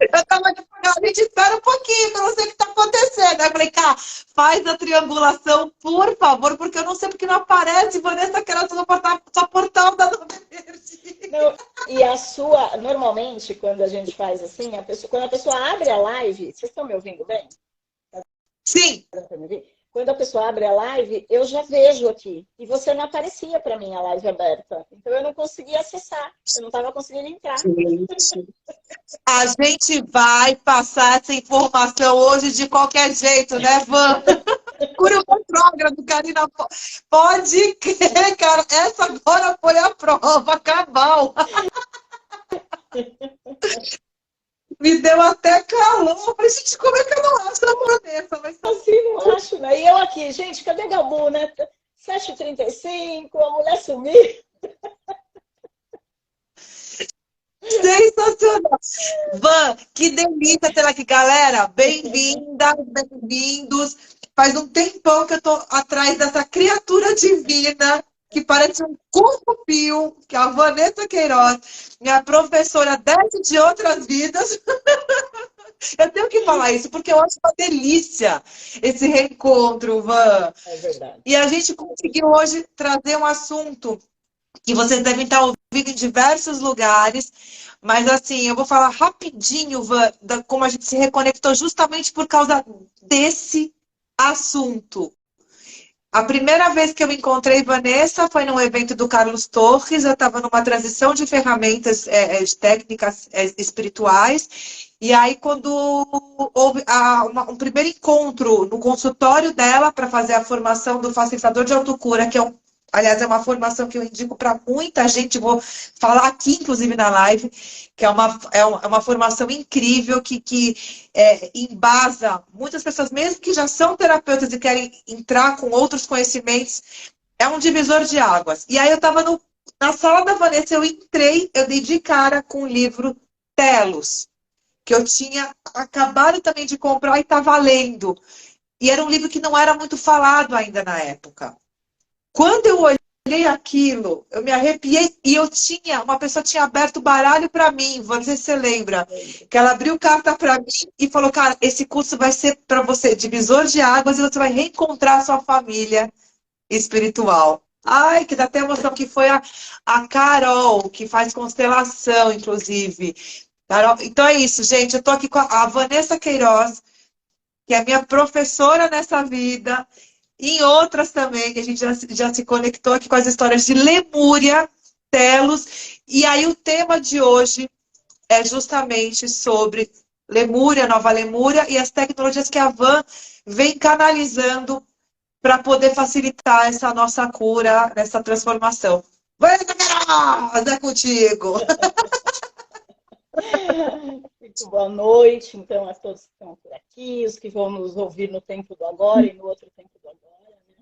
Eu tava de a gente espera um pouquinho, que eu não sei o que tá acontecendo. Aí eu falei, cara, faz a triangulação, por favor, porque eu não sei porque não aparece, Vanessa, que era só portal da Nova Energia. Não, e a sua, normalmente, quando a gente faz assim, quando a pessoa abre a live, vocês estão me ouvindo bem? Sim. Quando a pessoa abre a live, eu já vejo aqui. E você não aparecia para mim a live aberta. Então eu não conseguia acessar. Eu não estava conseguindo entrar. Gente. A gente vai passar essa informação hoje de qualquer jeito, né, Van? Cura o retrógrado, Karina. Pode crer, cara. Essa agora foi a prova, cabal. Me deu até calor. Eu falei, gente, como é que eu não acho a Vanessa? Mas Assim, não acho, né? E eu aqui, gente, cadê Gabu, né? 7h35, a mulher sumiu. sensacional. Van, que delícia ter aqui, galera. Bem-vinda, bem-vindos. Faz um tempão que eu tô atrás dessa criatura divina que parece um corpo-pio, que é a Vanessa Queiroz, minha professora de outras vidas. Eu tenho que falar isso, porque eu acho uma delícia esse reencontro, Van. É verdade. E a gente conseguiu hoje trazer um assunto que vocês devem estar ouvindo em diversos lugares, mas assim, eu vou falar rapidinho, Van, como a gente se reconectou justamente por causa desse assunto. A primeira vez que eu encontrei Vanessa foi num evento do Carlos Torres, eu estava numa transição de ferramentas, de técnicas espirituais, e aí quando houve um primeiro encontro no consultório dela para fazer a formação do facilitador de autocura, que é aliás, é uma formação que eu indico para muita gente, vou falar aqui, inclusive, na live, que é uma formação incrível, que embasa muitas pessoas, mesmo que já são terapeutas e querem entrar com outros conhecimentos, é um divisor de águas. E aí eu estava na sala da Vanessa, eu entrei, eu dei de cara com o livro Telos, que eu tinha acabado também de comprar e estava lendo. E era um livro que não era muito falado ainda na época. Quando eu olhei aquilo, eu me arrepiei e uma pessoa tinha aberto o baralho para mim, vou dizer se você lembra, que ela abriu carta para mim e falou, cara, esse curso vai ser para você divisor de águas e você vai reencontrar a sua família espiritual. Ai, que dá até emoção, que foi a Carol, que faz constelação, inclusive. Carol, então é isso, gente, eu tô aqui com a Vanessa Queiroz, que é minha professora nessa vida, e outras também, que a gente já se conectou aqui com as histórias de Lemúria, Telos. E aí o tema de hoje é justamente sobre Lemúria, Nova Lemúria, e as tecnologias que a Van vem canalizando para poder facilitar essa nossa cura, essa transformação. Vai, Carol! É contigo! Muito boa noite, então, a todos que estão por aqui, os que vão nos ouvir no tempo do agora e no outro tempo do agora, né?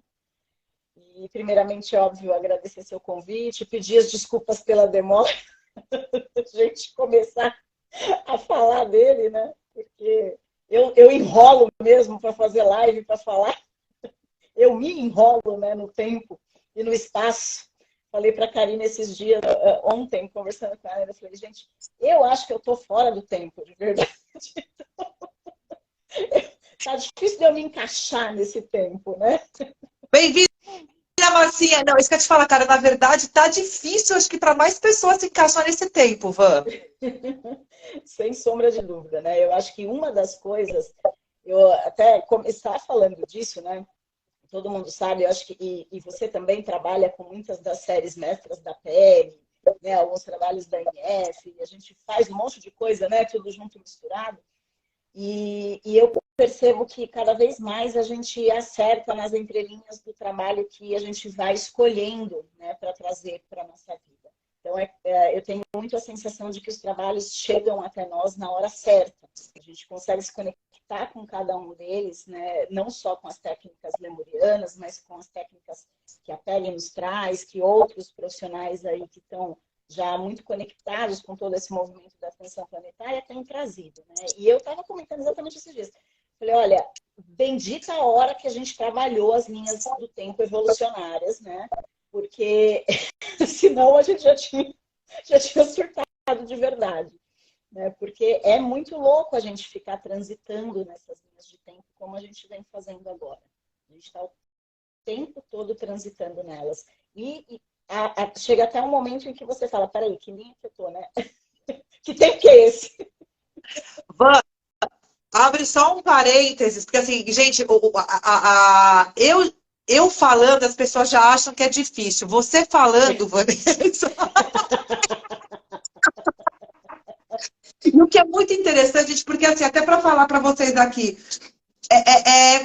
E, primeiramente, óbvio, agradecer seu convite, pedir as desculpas pela demora, a gente começar a falar dele, né? Porque eu enrolo mesmo para fazer live, para falar, eu me enrolo, né, no tempo e no espaço. Falei para a Karina esses dias, ontem, conversando com ela, eu falei, gente, eu acho que eu estou fora do tempo, de verdade. Tá difícil de eu me encaixar nesse tempo, né? Bem-vindo, Marcinha. Não, isso que eu te falar, cara, na verdade, tá difícil, acho que para mais pessoas se encaixar nesse tempo, Van. Sem sombra de dúvida, né? Eu acho que uma das coisas, eu até começar falando disso, né? Todo mundo sabe, eu acho que e você também trabalha com muitas das séries mestras da PEG, né, alguns trabalhos da INF, a gente faz um monte de coisa, né, tudo junto e misturado, e eu percebo que cada vez mais a gente acerta nas entrelinhas do trabalho que a gente vai escolhendo, né, para trazer para a nossa vida. Então, eu tenho muito a sensação de que os trabalhos chegam até nós na hora certa. A gente consegue se conectar com cada um deles, né? Não só com as técnicas lemurianas, mas com as técnicas que a pele nos traz, que outros profissionais aí que estão já muito conectados com todo esse movimento da atenção planetária têm trazido, né? E eu estava comentando exatamente esses dias. Falei, olha, bendita a hora que a gente trabalhou as linhas do tempo evolucionárias, né? Porque senão a gente já tinha surtado de verdade. Né? Porque é muito louco a gente ficar transitando nessas linhas de tempo, como a gente vem fazendo agora. A gente está o tempo todo transitando nelas. E chega até um momento em que você fala, peraí, que linha que eu tô, né? Que tempo que é esse? Van, abre só um parênteses, porque assim, gente, eu falando, as pessoas já acham que é difícil. Você falando, Vanessa. E o que é muito interessante, gente, porque assim, até para falar para vocês aqui,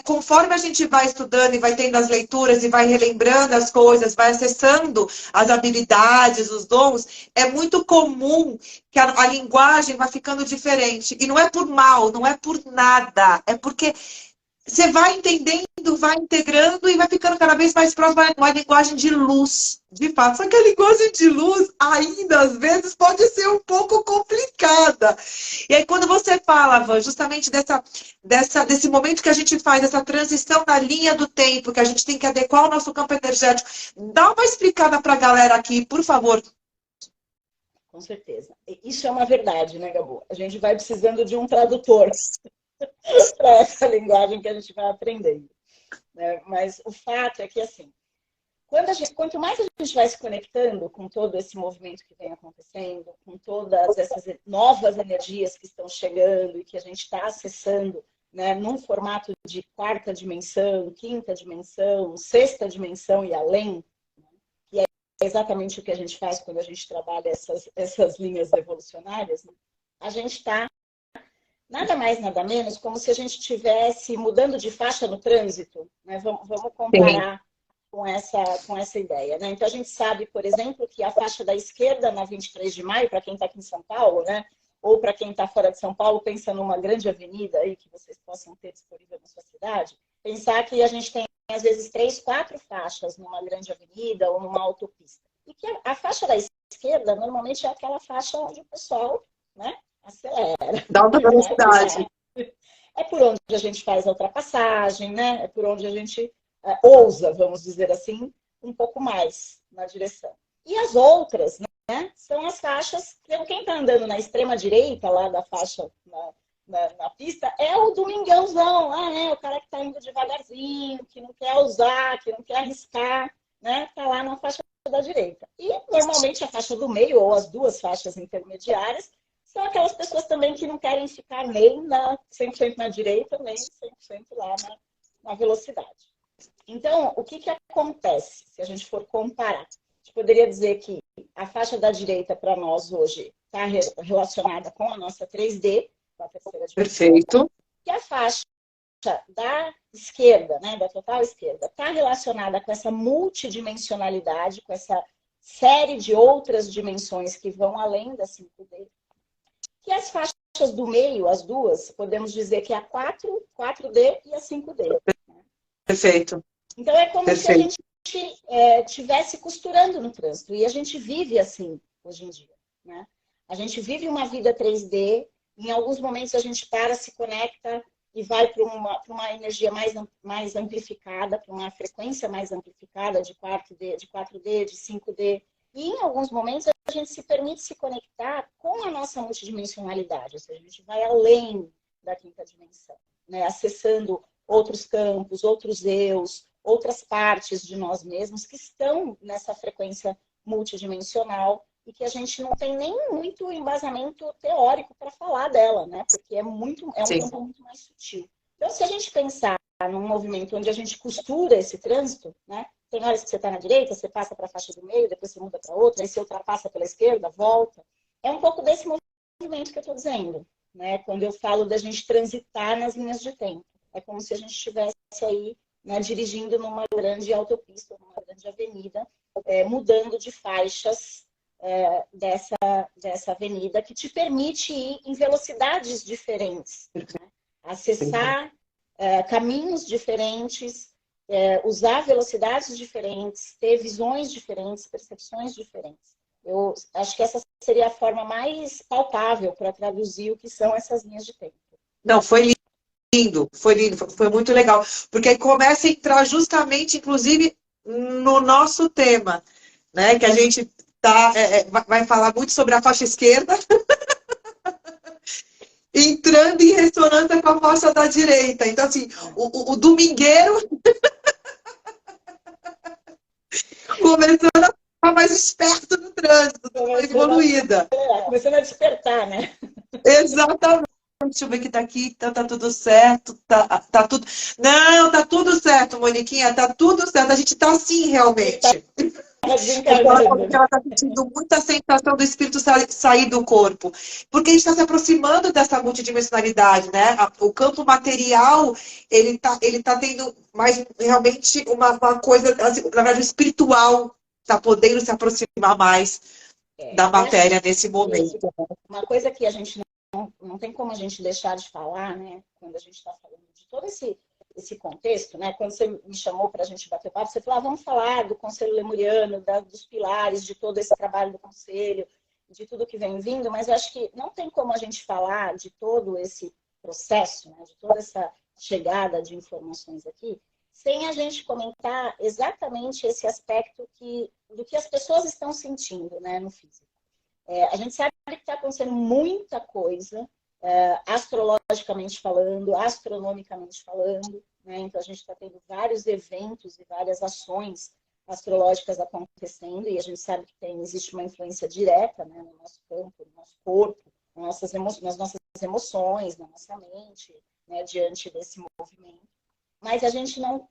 conforme a gente vai estudando e vai tendo as leituras e vai relembrando as coisas, vai acessando as habilidades, os dons, é muito comum que a linguagem vai ficando diferente. E não é por mal, não é por nada. É porque você vai entendendo, vai integrando e vai ficando cada vez mais próximo a uma linguagem de luz, de fato. Só que a linguagem de luz, ainda, às vezes, pode ser um pouco complicada. E aí, quando você fala, Van, justamente desse momento que a gente faz, essa transição na linha do tempo, que a gente tem que adequar o nosso campo energético, dá uma explicada para a galera aqui, por favor. Com certeza. Isso é uma verdade, né, Gabu? A gente vai precisando de um tradutor para essa linguagem que a gente vai aprendendo. Né? Mas o fato é que, assim, quanto mais a gente vai se conectando com todo esse movimento que vem acontecendo, com todas essas novas energias que estão chegando e que a gente está acessando, né, num formato de quarta dimensão, quinta dimensão, sexta dimensão e além, que é exatamente o que a gente faz quando a gente trabalha essas linhas evolucionárias, né? A gente está nada mais, nada menos, como se a gente estivesse mudando de faixa no trânsito. Né? Vamos comparar com essa ideia. Né? Então, a gente sabe, por exemplo, que a faixa da esquerda na 23 de maio, para quem está aqui em São Paulo, né? Ou para quem está fora de São Paulo, pensa numa grande avenida aí que vocês possam ter disponível na sua cidade, pensar que a gente tem, às vezes, 3, 4 faixas numa grande avenida ou numa autopista. E que a faixa da esquerda, normalmente, é aquela faixa onde o pessoal, né, acelera. Dá alta velocidade. É por onde a gente faz a ultrapassem, né? É por onde a gente ousa, vamos dizer assim, um pouco mais na direção. E as outras, né, são as faixas, quem está andando na extrema direita lá da faixa na pista é o domingãozão, o cara que está indo devagarzinho, que não quer usar, que não quer arriscar, né? Está lá na faixa da direita. E normalmente a faixa do meio, ou as duas faixas intermediárias, são aquelas pessoas também que não querem ficar nem 100% na direita, nem 100% lá na velocidade. Então, o que acontece se a gente for comparar? A gente poderia dizer que a faixa da direita para nós hoje está relacionada com a nossa 3D, com a terceira dimensão. Perfeito. E a faixa da esquerda, né, da total esquerda, está relacionada com essa multidimensionalidade, com essa série de outras dimensões que vão além da 5D. E as faixas do meio, as duas, podemos dizer que é a 4D e a 5D. Perfeito. Então, é como se a gente estivesse costurando no trânsito. E a gente vive assim, hoje em dia. Né? A gente vive uma vida 3D. Em alguns momentos, a gente se conecta e vai para uma energia mais amplificada, para uma frequência mais amplificada de 4D, de 5D. E, em alguns momentos, a gente se permite se conectar com a nossa multidimensionalidade. Ou seja, a gente vai além da quinta dimensão, né? Acessando outros campos, outros eus, outras partes de nós mesmos que estão nessa frequência multidimensional e que a gente não tem nem muito embasamento teórico para falar dela, né? Porque é um campo muito mais sutil. Então, se a gente pensar num movimento onde a gente costura esse trânsito, né? Tem horas que você está na direita, você passa para a faixa do meio, depois você muda para outra, aí você ultrapassa pela esquerda, volta. É um pouco desse movimento que eu estou dizendo, né? Quando eu falo da gente transitar nas linhas de tempo. É como se a gente estivesse aí, né, dirigindo numa grande autopista, numa grande avenida, mudando de faixas dessa avenida, que te permite ir em velocidades diferentes, né? Acessar caminhos diferentes, usar velocidades diferentes, ter visões diferentes, percepções diferentes. Eu acho que essa seria a forma mais palpável para traduzir o que são essas linhas de tempo. Não, foi lindo, foi muito legal. Porque aí começa a entrar justamente, inclusive, no nosso tema, né? Que a gente tá, vai falar muito sobre a faixa esquerda, entrando em ressonância com a faixa da direita. Então, assim, o domingueiro começando a ficar mais esperto no trânsito, mais evoluída. Começando a despertar, né? Exatamente. Deixa eu ver que tá aqui, tá tudo certo, tá tudo... Não, tá tudo certo, Moniquinha, tá tudo certo. A gente tá assim, realmente. Ela está sentindo muita sensação do espírito sair do corpo. Porque a gente está se aproximando dessa multidimensionalidade, né? O campo material, ele tá tendo mais realmente uma coisa, assim, na verdade, o espiritual está podendo se aproximar mais da matéria nesse momento. Uma coisa que a gente não tem como a gente deixar de falar, né? Quando a gente está falando de todo esse contexto, né? Quando você me chamou para a gente bater papo, você falou, vamos falar do Conselho Lemuriano, dos pilares, de todo esse trabalho do Conselho, de tudo que vem vindo, mas eu acho que não tem como a gente falar de todo esse processo, né? De toda essa chegada de informações aqui, sem a gente comentar exatamente esse aspecto do que as pessoas estão sentindo, né, no físico. A gente sabe que está acontecendo muita coisa, astrologicamente falando, astronomicamente falando, né? Então a gente está tendo vários eventos e várias ações astrológicas acontecendo, e a gente sabe que existe uma influência direta, né, no nosso campo, no nosso corpo, nas nossas emoções, na nossa mente, né, diante desse movimento. Mas a gente não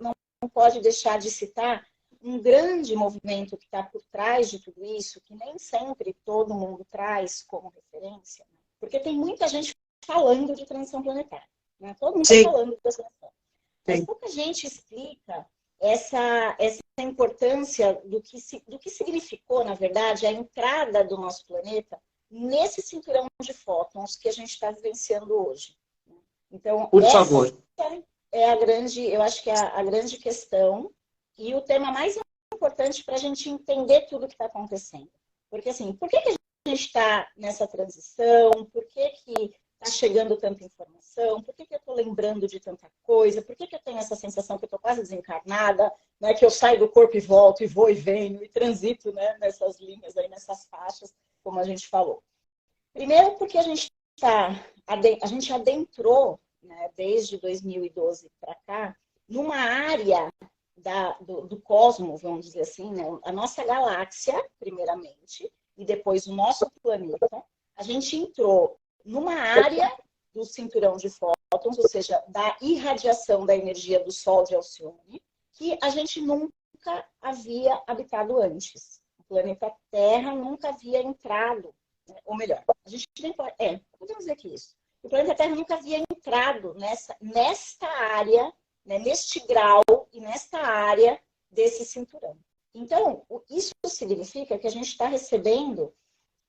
pode deixar de citar um grande movimento que está por trás de tudo isso, que nem sempre todo mundo traz como referência, né? Porque tem muita gente falando de transição planetária, né? Todo mundo está falando de transição. Mas pouca gente explica essa importância do que significou, na verdade, a entrada do nosso planeta nesse cinturão de fótons que a gente está vivenciando hoje. Então, por favor. É eu acho que é a grande questão e o tema mais importante para a gente entender tudo o que está acontecendo. Porque, assim, por que a gente está nessa transição? Por que está chegando tanta informação? Por que eu estou lembrando de tanta coisa? Por que eu tenho essa sensação que eu estou quase desencarnada? Né? Que eu saio do corpo e volto, e vou e venho, e transito, né? Nessas linhas, aí, nessas faixas, como a gente falou. Primeiro, porque a gente adentrou, né, desde 2012 para cá, numa área do cosmos, vamos dizer assim, né? A nossa galáxia, primeiramente, e depois o nosso planeta, a gente entrou numa área do cinturão de fótons, ou seja, da irradiação da energia do Sol de Alcione, que a gente nunca havia habitado antes. O planeta Terra nunca havia entrado, né? Ou melhor, a gente nem pode... podemos dizer que isso. O planeta Terra nunca havia entrado nesta área, né, neste grau e nesta área desse cinturão. Então, isso significa que a gente está recebendo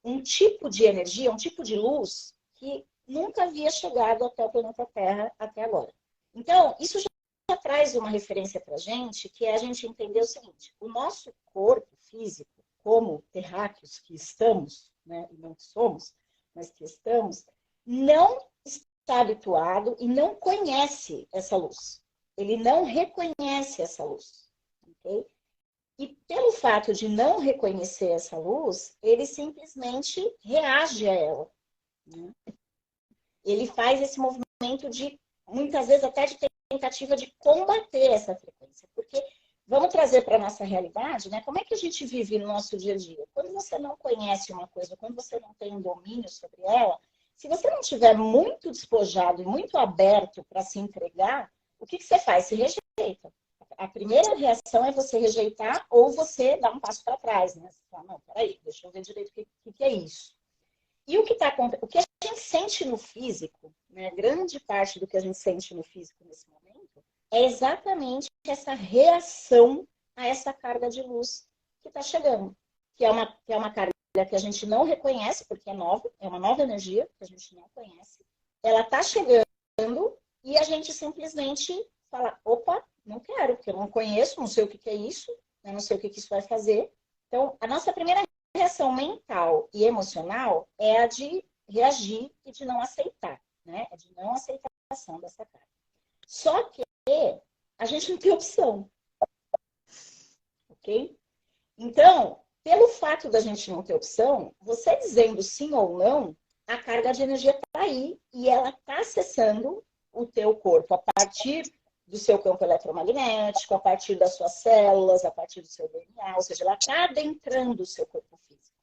um tipo de energia, um tipo de luz que nunca havia chegado até o planeta Terra até agora. Então, isso já traz uma referência para a gente, que é a gente entender o seguinte: o nosso corpo físico, como terráqueos que estamos, né, e não que somos, mas que estamos, não está habituado e não conhece essa luz. Ele não reconhece essa luz. Okay? E pelo fato de não reconhecer essa luz, ele simplesmente reage a ela. Né? Ele faz esse movimento de, muitas vezes, até de tentativa de combater essa frequência. Porque, vamos trazer para a nossa realidade, né? Como é que a gente vive no nosso dia a dia? Quando você não conhece uma coisa, quando você não tem um domínio sobre ela, se você não estiver muito despojado e muito aberto para se entregar, o que você faz? Se rejeita. A primeira reação é você rejeitar ou você dar um passo para trás, né? Você fala, não, peraí, deixa eu ver direito o que é isso. E o que a gente sente no físico, né? Grande parte do que a gente sente no físico nesse momento, é exatamente essa reação a essa carga de luz que está chegando. Que é uma carga que a gente não reconhece, porque é nova, é uma nova energia que a gente não conhece. Ela está chegando e a gente simplesmente fala, opa, não quero, porque eu não conheço, não sei o que é isso, eu não sei o que isso vai fazer. Então, a nossa primeira reação mental e emocional é a de reagir e de não aceitar, né? É de não aceitação dessa carga. Só que a gente não tem opção, ok? Então, pelo fato da gente não ter opção, você dizendo sim ou não, a carga de energia está aí e ela está acessando o teu corpo a partir do seu campo eletromagnético, a partir das suas células, a partir do seu DNA, ou seja, ela está adentrando o seu corpo físico.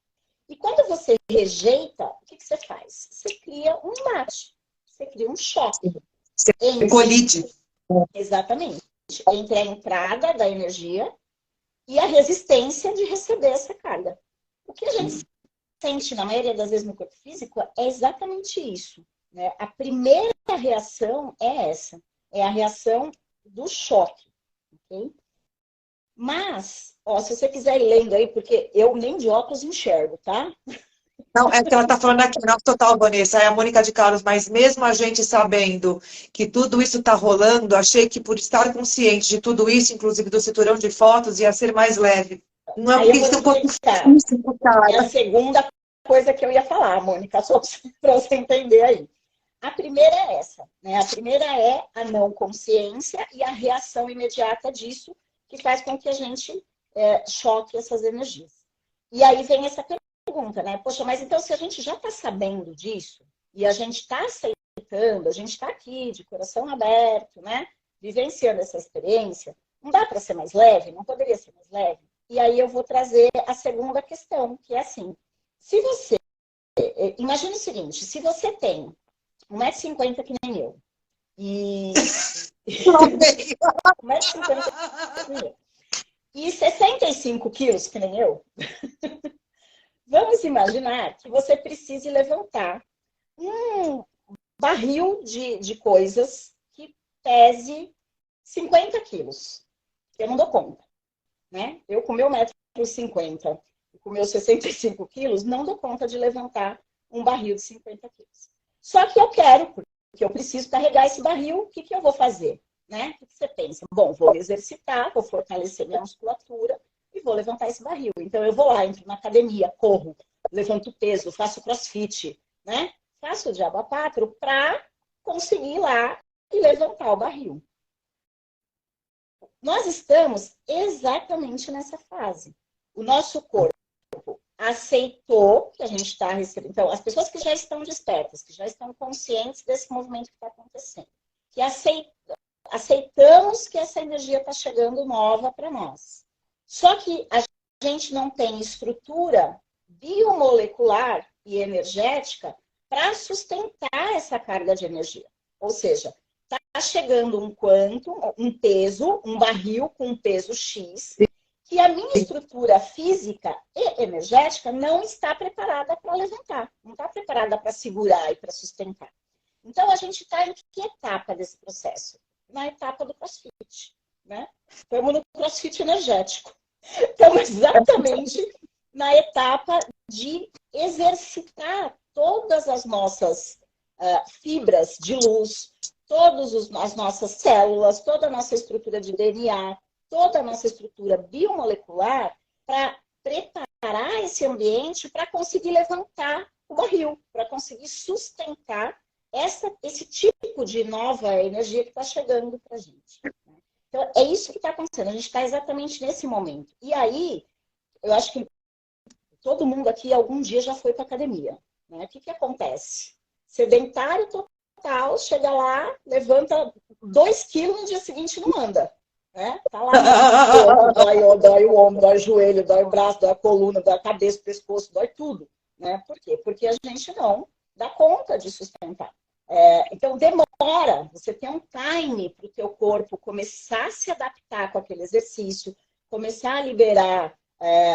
E quando você rejeita, o que você faz? Você cria um embate, você cria um choque. Você colide. Exatamente. Entre a entrada da energia e a resistência de receber essa carga. O que a gente sente, na maioria das vezes, no corpo físico é exatamente isso. Né? A primeira reação é essa. É a reação do choque. Okay? Mas, ó, se você quiser ir lendo aí, porque eu nem de óculos enxergo, tá? Não, é que ela está falando aqui, não, total, Vanessa, é a Mônica de Carlos, mas mesmo a gente sabendo que tudo isso está rolando, achei que por estar consciente de tudo isso, inclusive do cinturão de fotos, ia ser mais leve. Não é porque tem um pouco físico, cara. É a segunda coisa que eu ia falar, Mônica, só para você entender aí. A primeira é essa, né? A primeira é a não consciência e a reação imediata disso, que faz com que a gente choque essas energias. E aí vem essa pergunta, né? Poxa, mas então se a gente já está sabendo disso, e a gente está aceitando, a gente está aqui de coração aberto, né? Vivenciando essa experiência, não dá para ser mais leve? Não poderia ser mais leve? E aí eu vou trazer a segunda questão, que é assim, se você, imagina o seguinte, se você tem 1,50 m que nem eu, e 1,50 m que nem eu, e 65 quilos que nem eu, vamos imaginar que você precise levantar um barril de coisas que pese 50 quilos. Eu não dou conta, né? Eu com meu 1,50 m e com meus 65 quilos, não dou conta de levantar um barril de 50 quilos. Só que eu quero, porque eu preciso carregar esse barril, o que eu vou fazer? Né? O que você pensa? Bom, vou exercitar, vou fortalecer minha musculatura e vou levantar esse barril. Então eu vou lá, entro na academia, corro, levanto peso, faço crossfit, né? Faço o diabo a quatro para conseguir ir lá e levantar o barril. Nós estamos exatamente nessa fase. O nosso corpo aceitou que a gente está recebendo. Então, as pessoas que já estão despertas, que já estão conscientes desse movimento que está acontecendo, que aceitamos que essa energia está chegando nova para nós. Só que a gente não tem estrutura biomolecular e energética para sustentar essa carga de energia. Ou seja, está chegando um peso, um barril com um peso X, que a minha estrutura física e energética não está preparada para levantar, não está preparada para segurar e para sustentar. Então, a gente está em que etapa desse processo? Na etapa do CrossFit, né? Estamos no CrossFit energético. Estamos exatamente na etapa de exercitar todas as nossas fibras de luz, todas as nossas células, toda a nossa estrutura de DNA, toda a nossa estrutura biomolecular para preparar esse ambiente para conseguir levantar o barril, para conseguir sustentar esse tipo de nova energia que está chegando para a gente. Então, é isso que está acontecendo. A gente está exatamente nesse momento. E aí, eu acho que todo mundo aqui algum dia já foi para academia. Né? O que acontece? Sedentário total, chega lá, levanta 2 quilos, no dia seguinte não anda. Né? Tá lá, dói o ombro, dói o joelho, dói o braço, dói a coluna, dói a cabeça, o pescoço, dói tudo. Né? Por quê? Porque a gente não dá conta de sustentar. Então, demora. Você tem um time para o teu corpo começar a se adaptar com aquele exercício, começar a liberar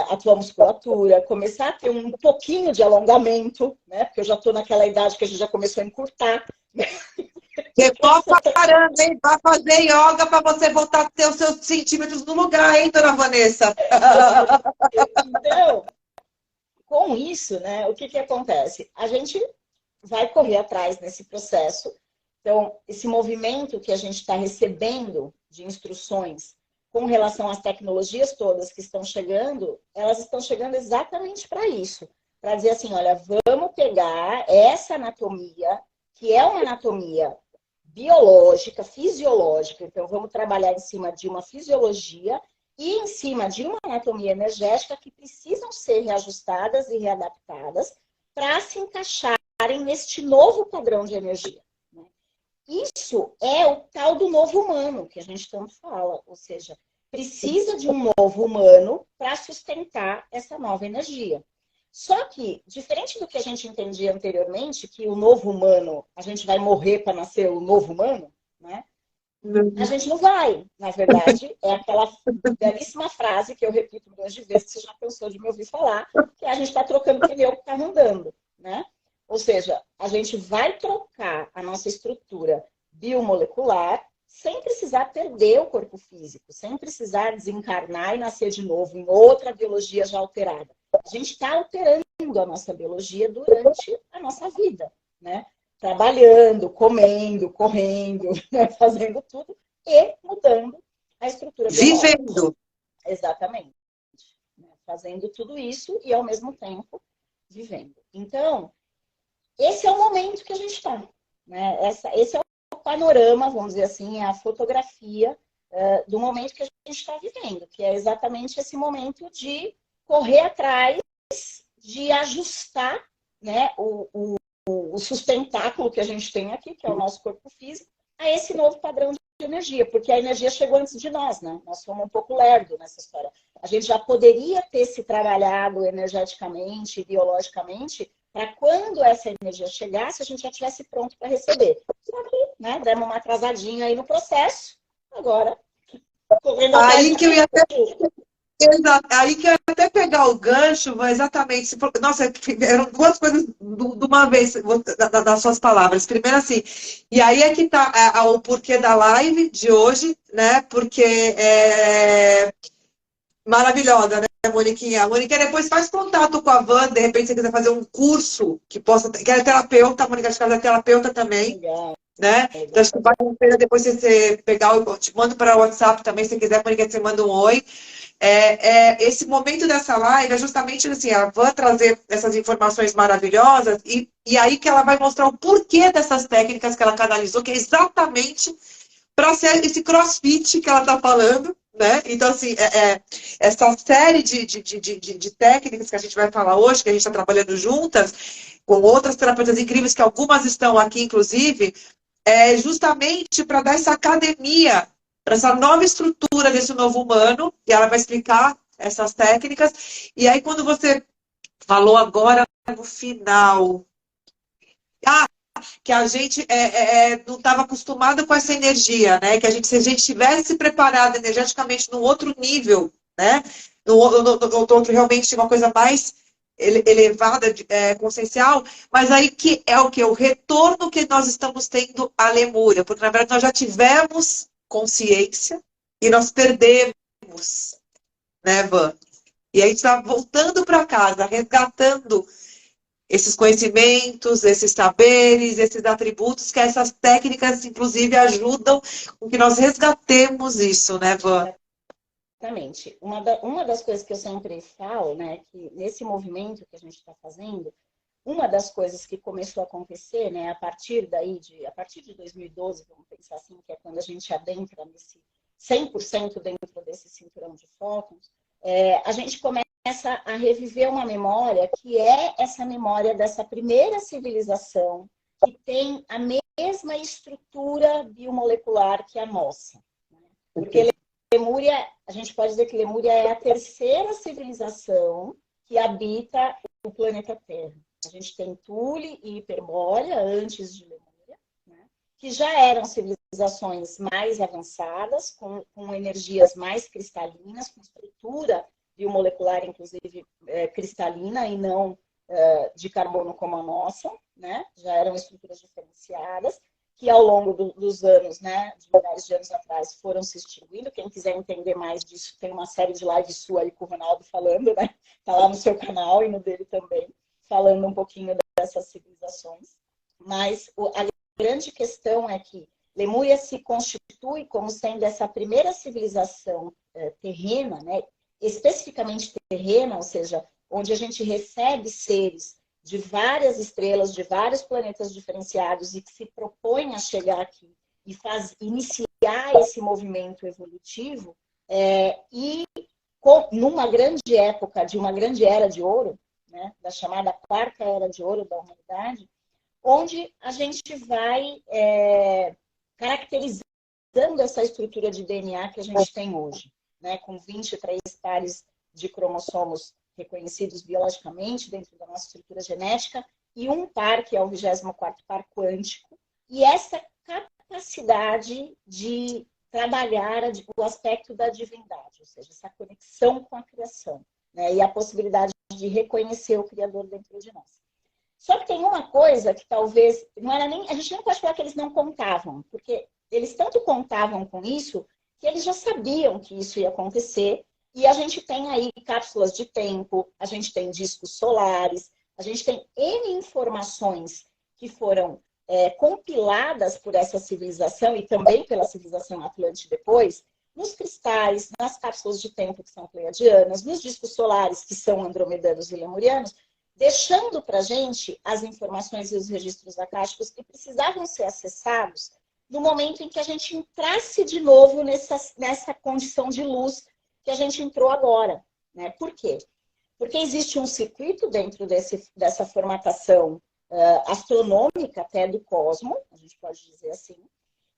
a tua musculatura, começar a ter um pouquinho de alongamento, né? Porque eu já estou naquela idade que a gente já começou a encurtar. Você pode parando, hein? Vai fazer yoga para você voltar a ter os seus centímetros no lugar, hein, dona Vanessa? Então, com isso, né, o que acontece? A gente vai correr atrás nesse processo. Então, esse movimento que a gente está recebendo de instruções com relação às tecnologias todas que estão chegando, elas estão chegando exatamente para isso. Para dizer assim, olha, vamos pegar essa anatomia, que é uma anatomia biológica, fisiológica, então vamos trabalhar em cima de uma fisiologia e em cima de uma anatomia energética que precisam ser reajustadas e readaptadas para se encaixarem neste novo padrão de energia. Né? Isso é o tal do novo humano, que a gente tanto fala, ou seja, precisa de um novo humano para sustentar essa nova energia. Só que, diferente do que a gente entendia anteriormente, que o novo humano, a gente vai morrer para nascer o novo humano, né? A gente não vai. Na verdade, é aquela belíssima frase que eu repito milhões de vezes, que você já cansou de me ouvir falar, que é a gente está trocando pneu que está andando, né? Ou seja, a gente vai trocar a nossa estrutura biomolecular sem precisar perder o corpo físico, sem precisar desencarnar e nascer de novo em outra biologia já alterada. A gente está alterando a nossa biologia durante a nossa vida, né? Trabalhando, comendo, correndo, né? Fazendo tudo e mudando a estrutura biológica. Vivendo. Exatamente. Fazendo tudo isso e, ao mesmo tempo, vivendo. Então, esse é o momento que a gente está. Né? Esse é o panorama, vamos dizer assim, é a fotografia do momento que a gente está vivendo, que é exatamente esse momento de correr atrás, de ajustar, né, o sustentáculo que a gente tem aqui, que é o nosso corpo físico, a esse novo padrão de energia, porque a energia chegou antes de nós, né? Nós fomos um pouco lerdo nessa história. A gente já poderia ter se trabalhado energeticamente, biologicamente, para quando essa energia chegasse, a gente já estivesse pronto para receber. Só que, né, demos uma atrasadinha aí no processo, agora, correndo atrás Aí que eu ia até Exato. Aí que eu ia até pegar o gancho, mas exatamente. Nossa, eram duas coisas de uma vez, das suas palavras. Primeiro, assim, e aí é que tá o porquê da live de hoje, né? Porque é maravilhosa, né, Moniquinha? Moniquinha, depois faz contato com a Van, de repente, se você quiser fazer um curso que possa. Que ela é terapeuta, a Mônica de Casa é terapeuta também. Legal. Né? Então, acho que vale a pena depois você pegar, eu te mando para o WhatsApp também, se quiser, Moniquinha, você manda um oi. Esse momento dessa live é justamente assim, a Van trazer essas informações maravilhosas e aí que ela vai mostrar o porquê dessas técnicas que ela canalizou, que é exatamente para ser esse crossfit que ela está falando, né? Então, assim, essa série de técnicas que a gente vai falar hoje, que a gente está trabalhando juntas, com outras terapeutas incríveis, que algumas estão aqui, inclusive, é justamente para dar essa academia, para essa nova estrutura desse novo humano, e ela vai explicar essas técnicas. E aí, quando você falou agora no final, que a gente não estava acostumado com essa energia, né? Que se a gente tivesse preparado energeticamente num outro nível, né? No outro realmente uma coisa mais elevada, consciencial, mas aí que é o que? O retorno que nós estamos tendo à Lemúria, porque na verdade nós já tivemos consciência e nós perdemos, né, Van? E aí a gente está voltando para casa, resgatando esses conhecimentos, esses saberes, esses atributos, que essas técnicas, inclusive, ajudam com que nós resgatemos isso, né, Van? Exatamente. Uma das coisas que eu sempre falo, né, que nesse movimento que a gente está fazendo, uma das coisas que começou a acontecer, né, a partir de 2012, vamos pensar assim, que é quando a gente adentra nesse 100% dentro desse cinturão de fótons, a gente começa a reviver uma memória que é essa memória dessa primeira civilização que tem a mesma estrutura biomolecular que a nossa. Né? Porque Lemúria, a gente pode dizer que Lemúria é a terceira civilização que habita o planeta Terra. A gente tem Thule e Hiperbórea, antes de Lemúria, né? Que já eram civilizações mais avançadas, com energias mais cristalinas, com estrutura biomolecular, inclusive cristalina, e não de carbono como a nossa, né? Já eram estruturas diferenciadas, que ao longo dos anos, né, de milhares de anos atrás, foram se extinguindo. Quem quiser entender mais disso, tem uma série de lives sua aí com o Ronaldo falando, né? Tá lá no seu canal e no dele também, falando um pouquinho dessas civilizações. Mas a grande questão é que Lemúria se constitui como sendo essa primeira civilização terrena, né? Especificamente terrena, ou seja, onde a gente recebe seres de várias estrelas, de vários planetas diferenciados e que se propõem a chegar aqui e iniciar esse movimento evolutivo, E numa grande época, de uma grande era de ouro, né, da chamada quarta era de ouro da humanidade, onde a gente vai caracterizando essa estrutura de DNA que a gente tem hoje, né, com 23 pares de cromossomos reconhecidos biologicamente dentro da nossa estrutura genética, e um par, que é o 24º par quântico, e essa capacidade de trabalhar o aspecto da divindade, ou seja, essa conexão com a criação, né, e a possibilidade de reconhecer o Criador dentro de nós. Só que tem uma coisa que talvez, não era nem, a gente não pode falar que eles não contavam, porque eles tanto contavam com isso, que eles já sabiam que isso ia acontecer, e a gente tem aí cápsulas de tempo, a gente tem discos solares, a gente tem N informações que foram compiladas por essa civilização e também pela civilização Atlante depois, nos cristais, nas cápsulas de tempo que são pleiadianas, nos discos solares que são andromedanos e lemurianos, deixando para a gente as informações e os registros acásticos que precisavam ser acessados no momento em que a gente entrasse de novo nessa condição de luz que a gente entrou agora, né? Por quê? Porque existe um circuito dentro dessa formatação astronômica até do cosmos, a gente pode dizer assim,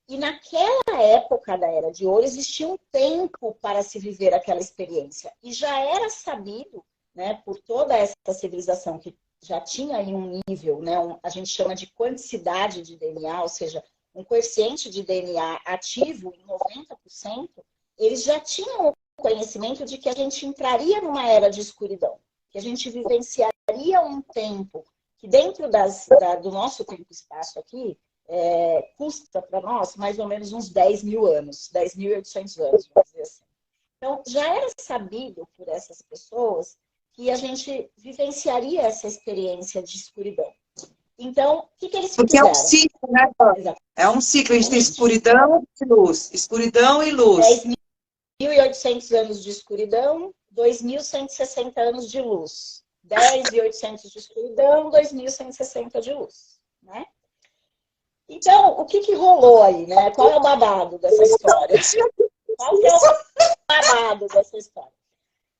e naquela época da Era de Ouro existia um tempo para se viver aquela experiência, e já era sabido, né, por toda essa civilização que já tinha aí um nível, né, a gente chama de quanticidade de DNA, ou seja, um coeficiente de DNA ativo em 90%, eles já tinham o conhecimento de que a gente entraria numa era de escuridão, que a gente vivenciaria um tempo que dentro do nosso tempo e espaço aqui, custa para nós mais ou menos uns 10.000 anos, 10.800 anos, vamos dizer assim. Então, já era sabido por essas pessoas que a gente vivenciaria essa experiência de escuridão. Então, o que eles fizeram? Porque é um ciclo, né? É um ciclo, a gente tem escuridão e luz. Escuridão e luz. 10.800 anos de escuridão, 2.160 anos de luz. 10.800 de escuridão, 2.160 de luz, né? Então, o que rolou aí, né? Qual é o babado dessa história? Qual que é o babado dessa história?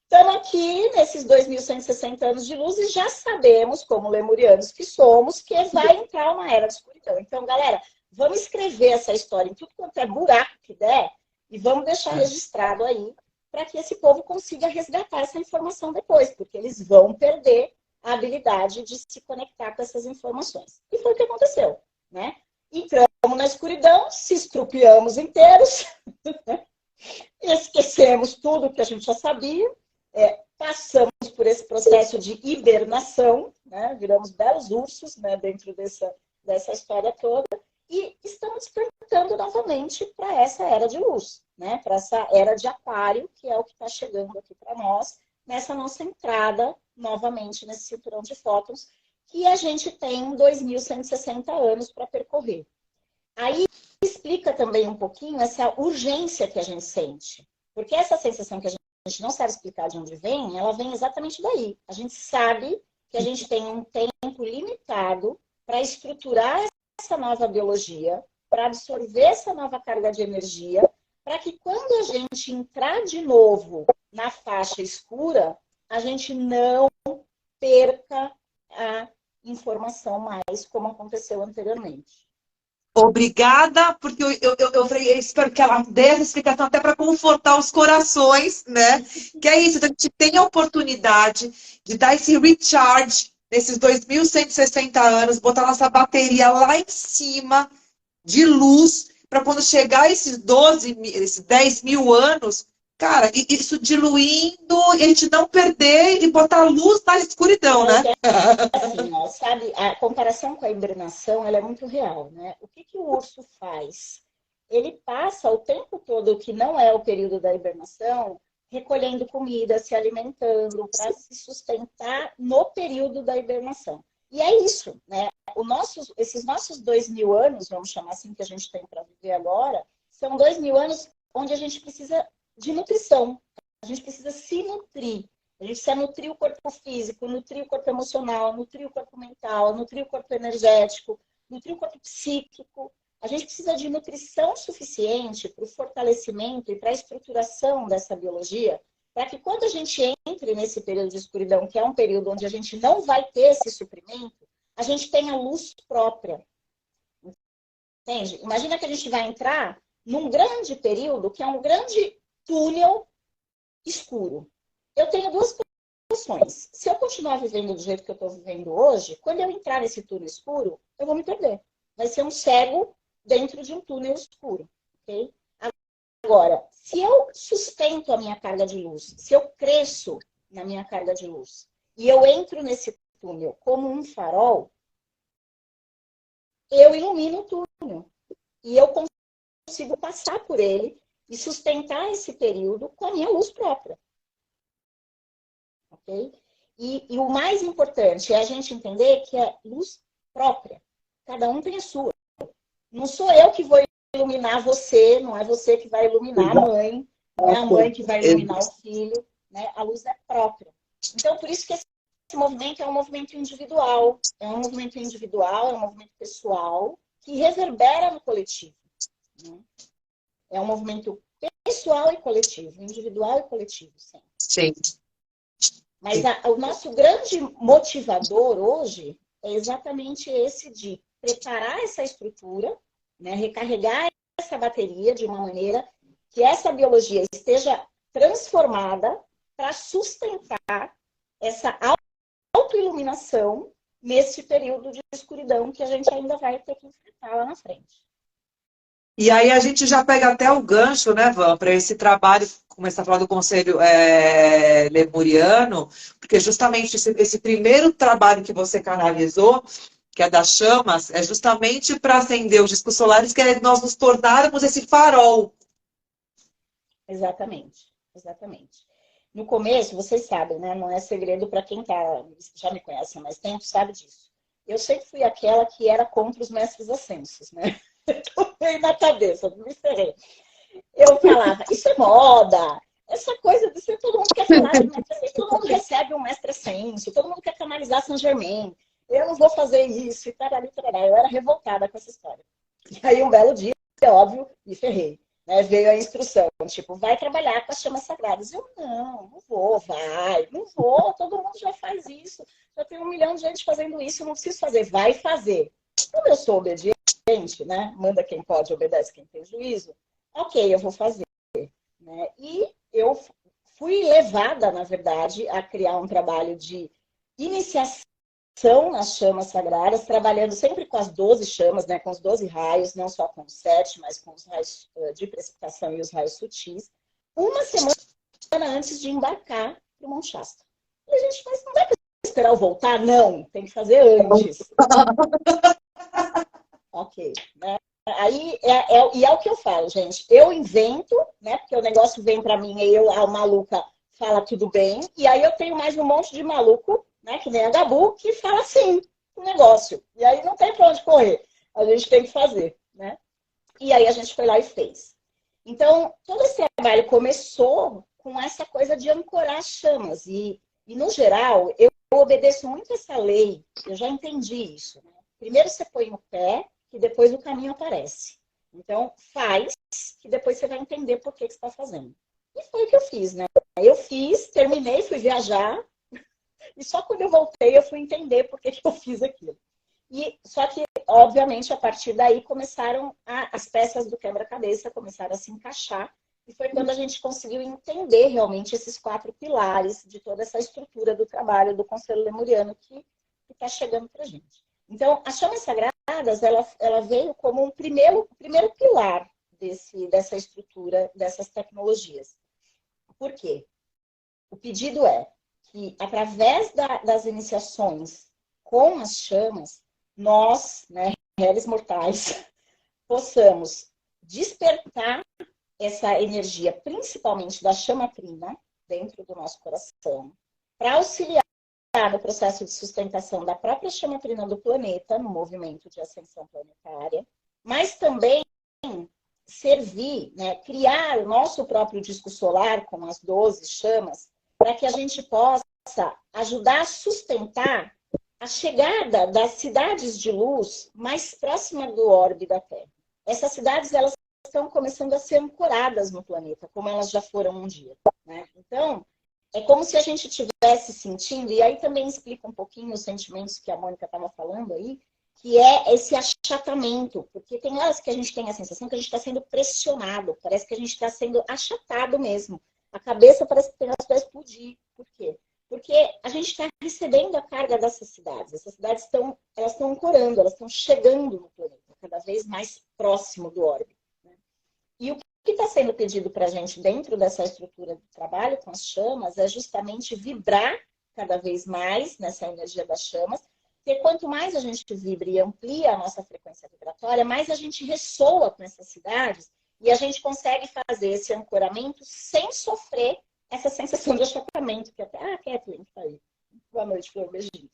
Estamos aqui nesses 2.160 anos de luz e já sabemos, como lemurianos que somos, que vai entrar uma era de escuridão. Então, galera, vamos escrever essa história em tudo quanto é buraco que der e vamos deixar registrado aí para que esse povo consiga resgatar essa informação depois, porque eles vão perder a habilidade de se conectar com essas informações. E foi o que aconteceu, né? Entramos na escuridão, se estrupiamos inteiros, esquecemos tudo que a gente já sabia, passamos por esse processo de hibernação, né? Viramos belos ursos, né? Dentro dessa história toda, e estamos despertando novamente para essa era de luz, né? Para essa era de aquário, que é o que está chegando aqui para nós, nessa nossa entrada novamente nesse cinturão de fótons, que a gente tem 2.160 anos para percorrer. Aí explica também um pouquinho essa urgência que a gente sente. Porque essa sensação que a gente não sabe explicar de onde vem, ela vem exatamente daí. A gente sabe que a gente tem um tempo limitado para estruturar essa nova biologia, para absorver essa nova carga de energia, para que quando a gente entrar de novo na faixa escura, a gente não perca a informação mais como aconteceu anteriormente. Obrigada, porque eu espero que ela dê essa explicação até para confortar os corações, né? Que é isso, a gente tem a oportunidade de dar esse recharge nesses 2.160 anos, botar nossa bateria lá em cima de luz, para quando chegar esses 10 mil anos, cara, isso diluindo, a gente não perder e botar luz na escuridão, né? Assim, ó, sabe, a comparação com a hibernação, ela é muito real, né? O que o urso faz? Ele passa o tempo todo, que não é o período da hibernação, recolhendo comida, se alimentando, para se sustentar no período da hibernação. E é isso, né? Esses nossos 2.000 anos, vamos chamar assim, que a gente tem para viver agora, são 2.000 anos onde a gente precisa de nutrição. A gente precisa se nutrir. A gente precisa nutrir o corpo físico, nutrir o corpo emocional, nutrir o corpo mental, nutrir o corpo energético, nutrir o corpo psíquico. a gente precisa de nutrição suficiente para o fortalecimento e para a estruturação dessa biologia, para que quando a gente entre nesse período de escuridão, que é um período onde a gente não vai ter esse suprimento, a gente tenha luz própria. Entende? Imagina que a gente vai entrar num grande período, que é um grande túnel escuro. Eu tenho duas opções. Se eu continuar vivendo do jeito que eu estou vivendo hoje, quando eu entrar nesse túnel escuro, eu vou me perder. Vai ser um cego dentro de um túnel escuro. Okay? Agora, se eu sustento a minha carga de luz, se eu cresço na minha carga de luz, e eu entro nesse túnel como um farol, eu ilumino o túnel. E eu consigo passar por ele e sustentar esse período com a minha luz própria. Ok? E o mais importante é a gente entender que é luz própria. Cada um tem a sua. Não sou eu que vou iluminar você, não é você que vai iluminar a mãe, não é a mãe que vai iluminar o filho, né? A luz é própria. Então, por isso que esse movimento é um movimento individual, é um movimento pessoal, que reverbera no coletivo. Né? É um movimento pessoal e coletivo, individual e coletivo, sempre. Sim. Mas o nosso grande motivador hoje é exatamente esse de preparar essa estrutura, né, recarregar essa bateria de uma maneira que essa biologia esteja transformada para sustentar essa autoiluminação nesse período de escuridão que a gente ainda vai ter que enfrentar lá na frente. E aí a gente já pega até o gancho, né, Van, para esse trabalho, começar a falar do Conselho Lemuriano, porque justamente esse primeiro trabalho que você canalizou, que é das chamas, é justamente para acender os discos solares, que é nós nos tornarmos esse farol. Exatamente, exatamente. No começo, vocês sabem, né? Não é segredo para quem já me conhece há mais tempo, sabe disso. Eu sempre fui aquela que era contra os mestres ascensos, né? Tomei na cabeça, me ferrei. Eu falava, isso é moda, essa coisa de ser, todo mundo quer falar de mestre ascenso, todo mundo recebe um mestre ascenso, todo mundo quer canalizar Saint Germain, eu não vou fazer isso, e tarari, tarari. Eu era revoltada com essa história. E aí, um belo dia, é óbvio, me ferrei. Né, veio a instrução, tipo, vai trabalhar com as chamas sagradas. Eu, não vou, não vou, todo mundo já faz isso. Já tem 1 milhão de gente fazendo isso, eu não preciso fazer, vai fazer. Como eu sou obediente, né, manda quem pode, obedece quem tem juízo, ok, eu vou fazer. Né? E eu fui levada, na verdade, a criar um trabalho de iniciação nas chamas sagradas, trabalhando sempre com as 12 chamas, né, com os 12 raios, não só com os 7, mas com os raios de precipitação e os raios sutis, uma semana antes de embarcar para o Monte Shasta. E a gente, mas não dá para esperar eu voltar? Não, tem que fazer antes. Ok, né? Aí é o que eu falo, gente. Eu invento, né? Porque o negócio vem para mim e eu, a maluca, fala tudo bem. E aí eu tenho mais um monte de maluco, né? Que nem a Gabu, que fala assim o negócio. E aí não tem para onde correr. A gente tem que fazer, né? E aí a gente foi lá e fez. Então, todo esse trabalho começou com essa coisa de ancorar as chamas. E no geral, eu obedeço muito essa lei. Eu já entendi isso. Né? Primeiro você põe o pé, que depois o caminho aparece. Então, faz, que depois você vai entender por que você está fazendo. E foi o que eu fiz, né? Eu fiz, terminei, fui viajar, e só quando eu voltei eu fui entender por que eu fiz aquilo. E, só que, obviamente, a partir daí começaram as peças do quebra-cabeça começaram a se encaixar, e foi quando a gente conseguiu entender realmente esses 4 pilares de toda essa estrutura do trabalho do Conselho Lemuriano que está chegando para a gente. Então, as chamas sagradas, ela veio como um primeiro pilar dessa estrutura, dessas tecnologias. Por quê? O pedido é que, através das iniciações com as chamas, nós, né, réis mortais, possamos despertar essa energia, principalmente da chama trina, dentro do nosso coração, para auxiliar no processo de sustentação da própria chama trina do planeta, no movimento de ascensão planetária, mas também servir, né, criar o nosso próprio disco solar com as 12 chamas, para que a gente possa ajudar a sustentar a chegada das cidades de luz mais próxima do orbe da Terra. essas cidades, elas estão começando a ser ancoradas no planeta, como elas já foram um dia, né? Então, é como se a gente estivesse sentindo, e aí também explica um pouquinho os sentimentos que a Mônica estava falando aí, que é esse achatamento, porque tem horas que a gente tem a sensação que a gente está sendo pressionado, parece que a gente está sendo achatado mesmo. A cabeça parece que tem as vai explodir. Por quê? Porque a gente está recebendo a carga dessas cidades. Essas cidades elas estão ancorando, elas estão chegando no planeta, cada vez mais próximo do órbita. Né? E o que está sendo pedido para a gente dentro dessa estrutura de trabalho com as chamas é justamente vibrar cada vez mais nessa energia das chamas, porque quanto mais a gente vibra e amplia a nossa frequência vibratória, mais a gente ressoa com essas cidades e a gente consegue fazer esse ancoramento sem sofrer essa sensação de achatamento. Que até a Kathleen está aí. Boa noite, Flor, beijinho.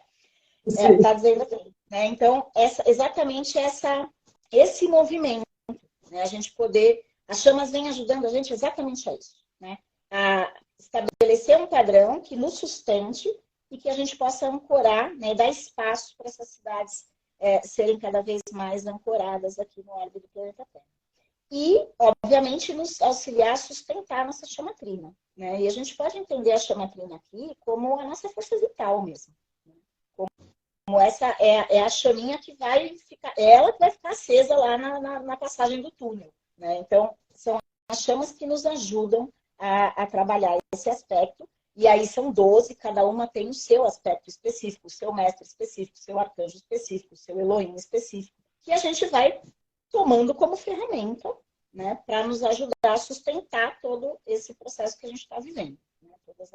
Está dizendo aqui. Né? Então, exatamente esse movimento, né? A gente poder... As chamas vêm ajudando a gente exatamente a isso. Né? A estabelecer um padrão que nos sustente e que a gente possa ancorar, né, dar espaço para essas cidades serem cada vez mais ancoradas aqui no órbita do planeta Terra. E, obviamente, nos auxiliar a sustentar a nossa chamatrina. Né? E a gente pode entender a chamatrina aqui como a nossa força vital mesmo. Né? Como essa é a chaminha que vai ficar, ela que vai ficar acesa lá na passagem do túnel. Né? Então, são as chamas que nos ajudam a trabalhar esse aspecto. E aí são 12, cada uma tem o seu aspecto específico, o seu mestre específico, o seu arcanjo específico, o seu Elohim específico, que a gente vai tomando como ferramenta, né, para nos ajudar a sustentar todo esse processo que a gente está vivendo. Né, todos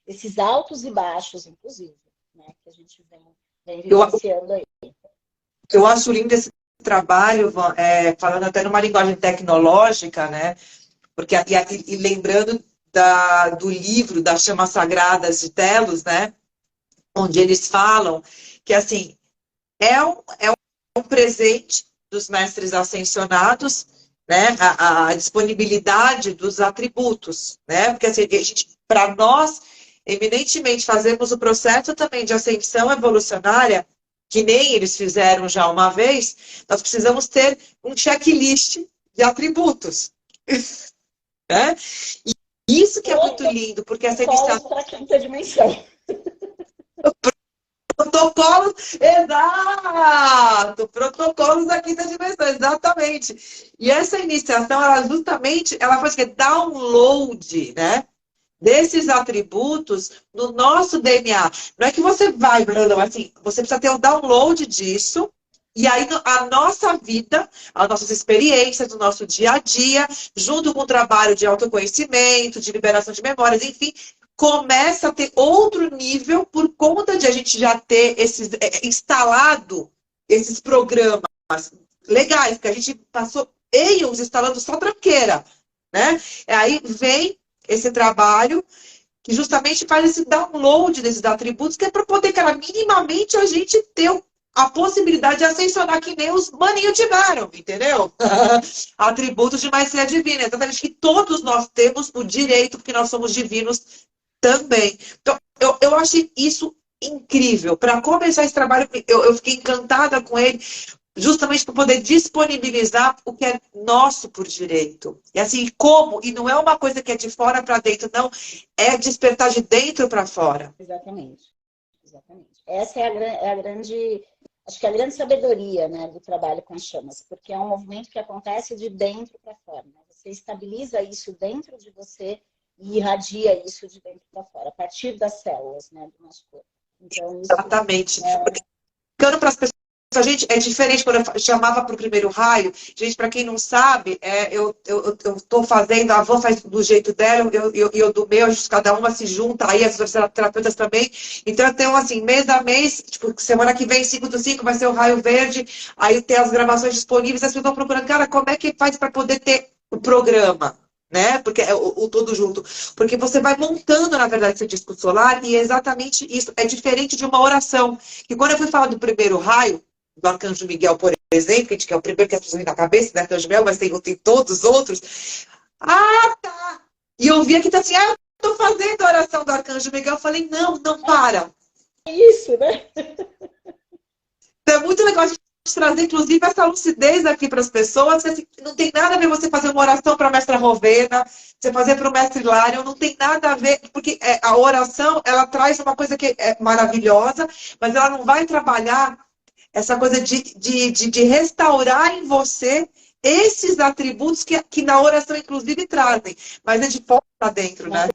esses altos e baixos, inclusive, né, que a gente vem vivenciando aí. Eu acho lindo esse trabalho, falando até numa linguagem tecnológica, né, porque, e lembrando do livro das Chamas Sagradas de Telos, né? Onde eles falam que, assim, é um presente dos mestres ascensionados, né? A disponibilidade dos atributos, né? Porque, assim, para nós, eminentemente, fazermos o processo também de ascensão evolucionária, que nem eles fizeram já uma vez, nós precisamos ter um checklist de atributos. Né? Isso que é muito lindo, porque essa iniciação... para a quinta dimensão. Protocolos, exato! Protocolos da quinta dimensão, exatamente. E essa iniciação, ela justamente, ela faz que download, né? Desses atributos no nosso DNA. Não é que você vai, não, assim, você precisa ter um download disso. E aí, a nossa vida, as nossas experiências, o nosso dia a dia, junto com o trabalho de autoconhecimento, de liberação de memórias, enfim, começa a ter outro nível por conta de a gente já ter instalado esses programas legais, que a gente passou anos instalando só tranqueira, né? Aí vem esse trabalho que justamente faz esse download desses atributos, que é para poder, cara, minimamente a gente ter a possibilidade de ascensionar que nem os maninhos tiveram, entendeu? Atributos de maestria divina. Exatamente, que todos nós temos o direito, porque nós somos divinos também. Então, eu achei isso incrível. Para começar esse trabalho, eu fiquei encantada com ele, justamente para poder disponibilizar o que é nosso por direito. E assim, como? E não é uma coisa que é de fora para dentro, não. É despertar de dentro para fora. Exatamente. Exatamente. Essa é a grande... Acho que é a grande sabedoria, né, do trabalho com as chamas, porque é um movimento que acontece de dentro para fora. Né? Você estabiliza isso dentro de você e irradia isso de dentro para fora, a partir das células, né, do nosso corpo. Então, isso, exatamente. Ficando para as pessoas, a gente é diferente quando eu chamava para o primeiro raio. Gente, para quem não sabe, eu estou fazendo, a avó faz do jeito dela, eu do meu, a gente, cada uma se junta, aí as terapeutas também. Então, eu tenho assim, mês a mês, tipo, semana que vem, 5 do 5, vai ser o raio verde, aí tem as gravações disponíveis, as pessoas estão procurando, cara, como é que faz para poder ter o programa? Né? Porque é o tudo junto. Porque você vai montando, na verdade, esse disco solar, e é exatamente isso. É diferente de uma oração. E quando eu fui falar do primeiro raio, do Arcanjo Miguel, por exemplo, que é o primeiro que as pessoas vêm na cabeça, né, Arcanjo Miguel, mas tem todos os outros. Ah, tá! E eu vi aqui, tá assim, eu tô fazendo a oração do Arcanjo Miguel. Eu falei, não para. É isso, né? Então é muito legal a gente trazer, inclusive, essa lucidez aqui para as pessoas, que assim, não tem nada a ver você fazer uma oração para a mestra Rovena, você fazer para o mestre Hilário, não tem nada a ver, porque a oração, ela traz uma coisa que é maravilhosa, mas ela não vai trabalhar essa coisa de restaurar em você esses atributos que na oração, inclusive, trazem, mas é de fora para dentro, né?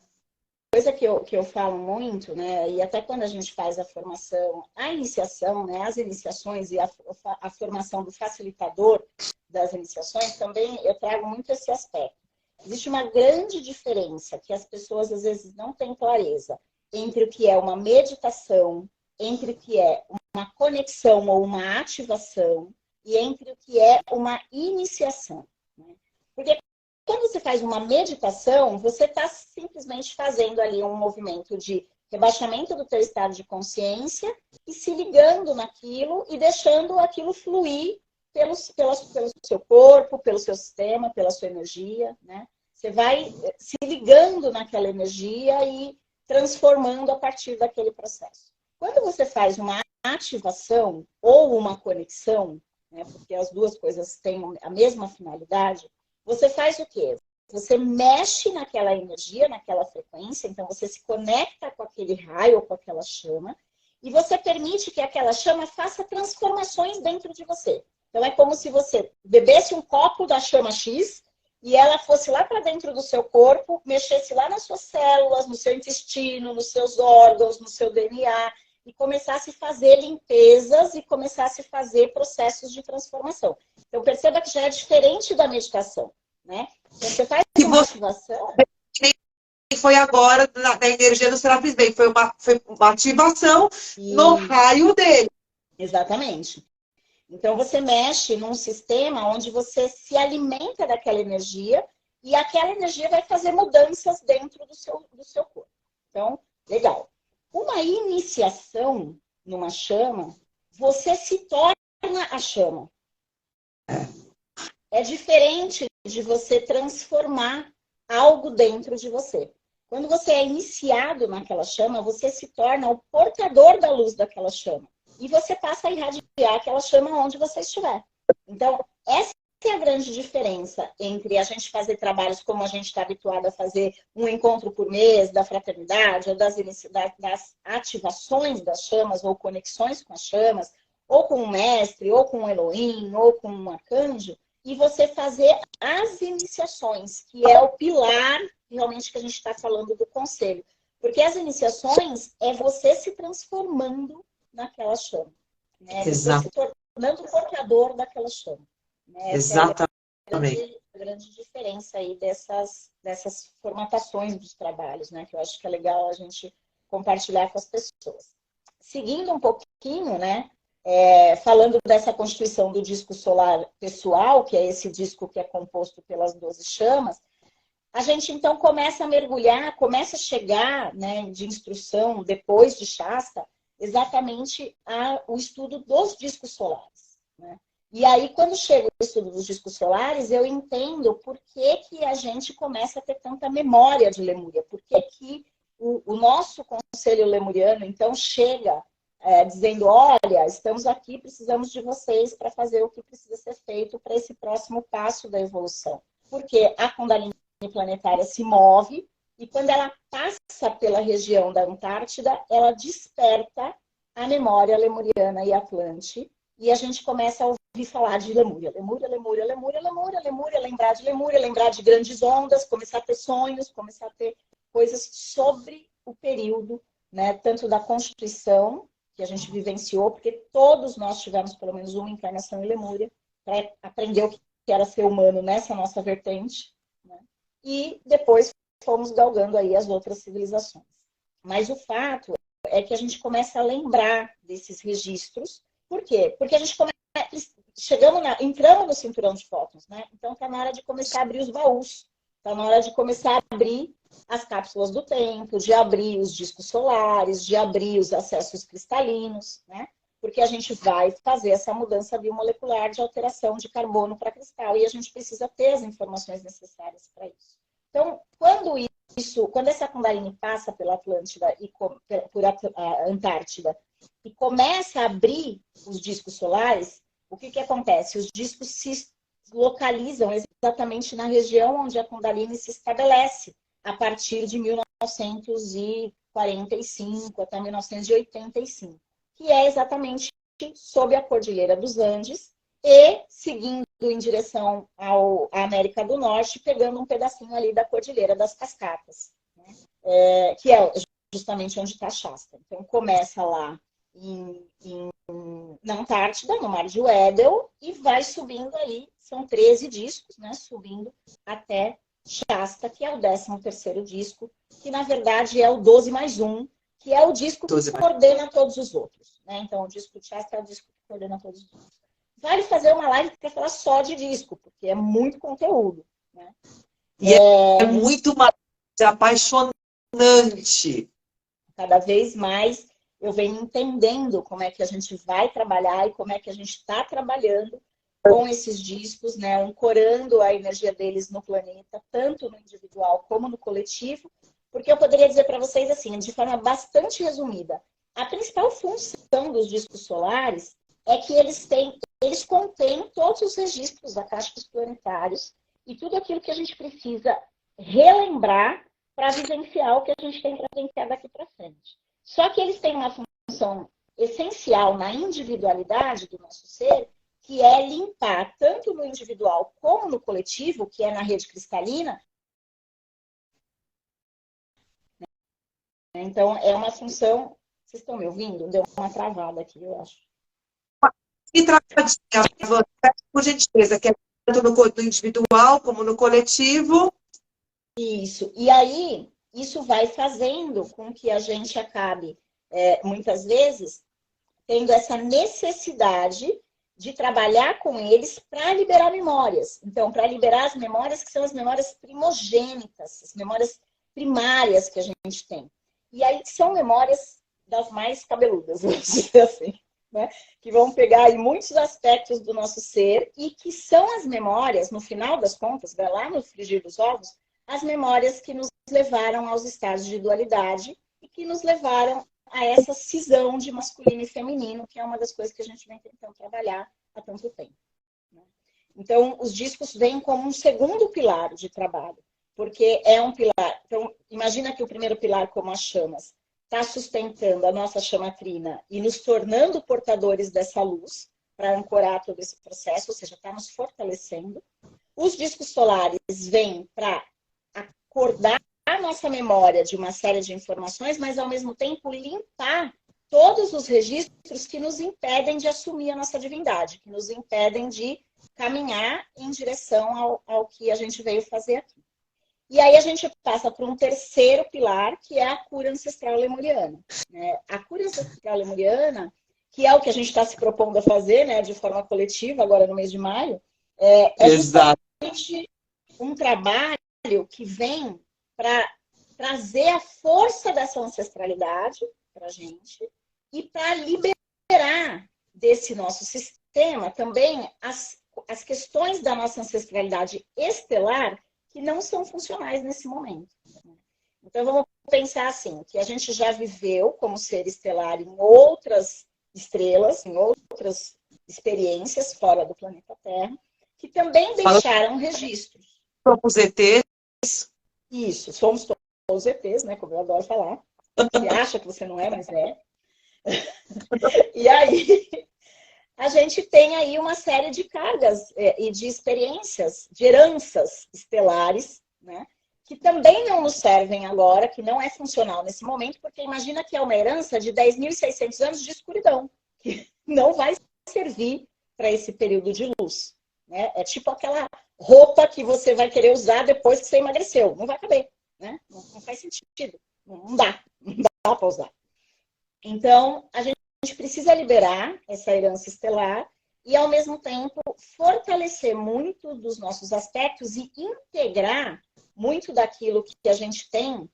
Coisa que eu falo muito, né, e até quando a gente faz a formação, a iniciação, né, as iniciações e a formação do facilitador das iniciações, também eu trago muito esse aspecto. Existe uma grande diferença que as pessoas às vezes não têm clareza entre o que é uma meditação, entre o que é uma conexão ou uma ativação e entre o que é uma iniciação, né? Porque quando você faz uma meditação, você está simplesmente fazendo ali um movimento de rebaixamento do teu estado de consciência e se ligando naquilo e deixando aquilo fluir pelo seu corpo, pelo seu sistema, pela sua energia, né? Você vai se ligando naquela energia e transformando a partir daquele processo. Quando você faz uma ativação ou uma conexão, né, porque as duas coisas têm a mesma finalidade, você faz o quê? Você mexe naquela energia, naquela frequência, então você se conecta com aquele raio ou com aquela chama, e você permite que aquela chama faça transformações dentro de você. Então é como se você bebesse um copo da chama X e ela fosse lá para dentro do seu corpo, mexesse lá nas suas células, no seu intestino, nos seus órgãos, no seu DNA, e começasse a fazer limpezas e começasse a fazer processos de transformação. Então, perceba que já é diferente da meditação, né? Então, você faz uma ativação... Foi agora na energia do Serafins Bey, foi uma ativação no raio dele. Exatamente. Então, você mexe num sistema onde você se alimenta daquela energia e aquela energia vai fazer mudanças dentro do seu corpo. Então, legal. Uma iniciação numa chama, você se torna a chama. É diferente de você transformar algo dentro de você. Quando você é iniciado naquela chama, você se torna o portador da luz daquela chama. E você passa a irradiar aquela chama onde você estiver. Então, essa é a grande diferença entre a gente fazer trabalhos como a gente está habituado a fazer, um encontro por mês da fraternidade, ou das ativações das chamas, ou conexões com as chamas, ou com um mestre, ou com um Elohim, ou com um arcanjo, e você fazer as iniciações, que é o pilar realmente que a gente está falando do conselho. Porque as iniciações é você se transformando naquela chama. Né? Você se tornando o portador daquela chama. Né? Exatamente. A grande diferença aí dessas formatações dos trabalhos, né? Que eu acho que é legal a gente compartilhar com as pessoas. Seguindo um pouquinho, né? Falando dessa constituição do disco solar pessoal, que é esse disco que é composto pelas 12 chamas, a gente então começa a mergulhar, começa a chegar, né, de instrução, depois de Shasta, exatamente o estudo dos discos solares. Né? E aí, quando chega o estudo dos discos solares, eu entendo por que a gente começa a ter tanta memória de Lemúria, por que o nosso conselho lemuriano, então, chega dizendo, olha, estamos aqui, precisamos de vocês para fazer o que precisa ser feito para esse próximo passo da evolução. Porque a Kundalini planetária se move e quando ela passa pela região da Antártida, ela desperta a memória lemuriana e atlante e a gente começa a ouvir falar de Lemúria. Lemúria, Lemúria, Lemúria, Lemúria, Lemúria, lembrar de grandes ondas, começar a ter sonhos, começar a ter coisas sobre o período, né, tanto da Constituição, que a gente vivenciou, porque todos nós tivemos pelo menos uma encarnação em Lemúria, para aprender o que era ser humano nessa nossa vertente, né? E depois fomos galgando aí as outras civilizações. Mas o fato é que a gente começa a lembrar desses registros. Por quê? Porque a gente entramos no cinturão de fótons, né? Então está na hora de começar a abrir os baús, está na hora de começar a abrir as cápsulas do tempo, de abrir os discos solares, de abrir os acessos cristalinos, né? Porque a gente vai fazer essa mudança biomolecular de alteração de carbono para cristal e a gente precisa ter as informações necessárias para isso. Então, quando essa Kundalini passa pela Atlântida e por a Antártida e começa a abrir os discos solares, o que acontece? Os discos se localizam exatamente na região onde a Kundalini se estabelece, a partir de 1945 até 1985, que é exatamente sob a Cordilheira dos Andes e seguindo em direção à América do Norte, pegando um pedacinho ali da Cordilheira das Cascatas, né? Que é justamente onde está Shasta. Então, começa lá na Antártida, no Mar de Weddell, e vai subindo ali, são 13 discos, né, subindo até Shasta, que é o 13º disco, que na verdade é o 12+1, que é o disco que coordena todos os outros, né? Então, o disco de Shasta é o disco que coordena todos os outros. Vale fazer uma live para falar só de disco, porque é muito conteúdo, né? E é muito apaixonante. Cada vez mais eu venho entendendo como é que a gente vai trabalhar e como é que a gente está trabalhando com esses discos, né? Ancorando a energia deles no planeta, tanto no individual como no coletivo, porque eu poderia dizer para vocês assim, de forma bastante resumida, a principal função dos discos solares é que eles contêm todos os registros acásticos planetários e tudo aquilo que a gente precisa relembrar para vivenciar o que a gente tem para vivenciar daqui para frente. Só que eles têm uma função essencial na individualidade do nosso ser, que é limpar, tanto no individual como no coletivo, que é na rede cristalina. Então, é uma função... Vocês estão me ouvindo? Deu uma travada aqui, eu acho. E travadinha, por gentileza, que é tanto no individual como no coletivo. Isso. E aí, isso vai fazendo com que a gente acabe, muitas vezes, tendo essa necessidade de trabalhar com eles para liberar memórias. Então, para liberar as memórias que são as memórias primogênitas, as memórias primárias que a gente tem. E aí são memórias das mais cabeludas, vamos dizer assim, né? Que vão pegar aí muitos aspectos do nosso ser e que são as memórias, no final das contas, vai lá no frigir dos ovos, as memórias que nos levaram aos estágios de dualidade e que nos levaram a essa cisão de masculino e feminino, que é uma das coisas que a gente vem tentando trabalhar há tanto tempo, né? Então, os discos vêm como um segundo pilar de trabalho, porque é um pilar... Então, imagina que o primeiro pilar, como as chamas, está sustentando a nossa chamatrina e nos tornando portadores dessa luz para ancorar todo esse processo, ou seja, está nos fortalecendo. Os discos solares vêm para acordar a nossa memória de uma série de informações, mas ao mesmo tempo limpar todos os registros que nos impedem de assumir a nossa divindade, que nos impedem de caminhar em direção ao que a gente veio fazer aqui. E aí a gente passa para um terceiro pilar, que é a cura ancestral lemuriana, né? A cura ancestral lemuriana, que é o que a gente está se propondo a fazer, né, de forma coletiva, agora no mês de maio, é justamente um trabalho que vem para trazer a força dessa ancestralidade para a gente e para liberar desse nosso sistema também as questões da nossa ancestralidade estelar que não são funcionais nesse momento. Então, vamos pensar assim, que a gente já viveu como ser estelar em outras estrelas, em outras experiências fora do planeta Terra, que também deixaram registros. Somos ETs. Isso, somos todos ETs, né? Como eu adoro falar. Você acha que você não é, mas é. E aí, a gente tem aí uma série de cargas e de experiências, de heranças estelares, né? Que também não nos servem agora, que não é funcional nesse momento, porque imagina que é uma herança de 10.600 anos de escuridão, que não vai servir para esse período de luz, né? É tipo aquela roupa que você vai querer usar depois que você emagreceu. Não vai caber, né? Não faz sentido. Não dá para usar. Então, a gente precisa liberar essa herança estelar e, ao mesmo tempo, fortalecer muito dos nossos aspectos e integrar muito daquilo que a gente tem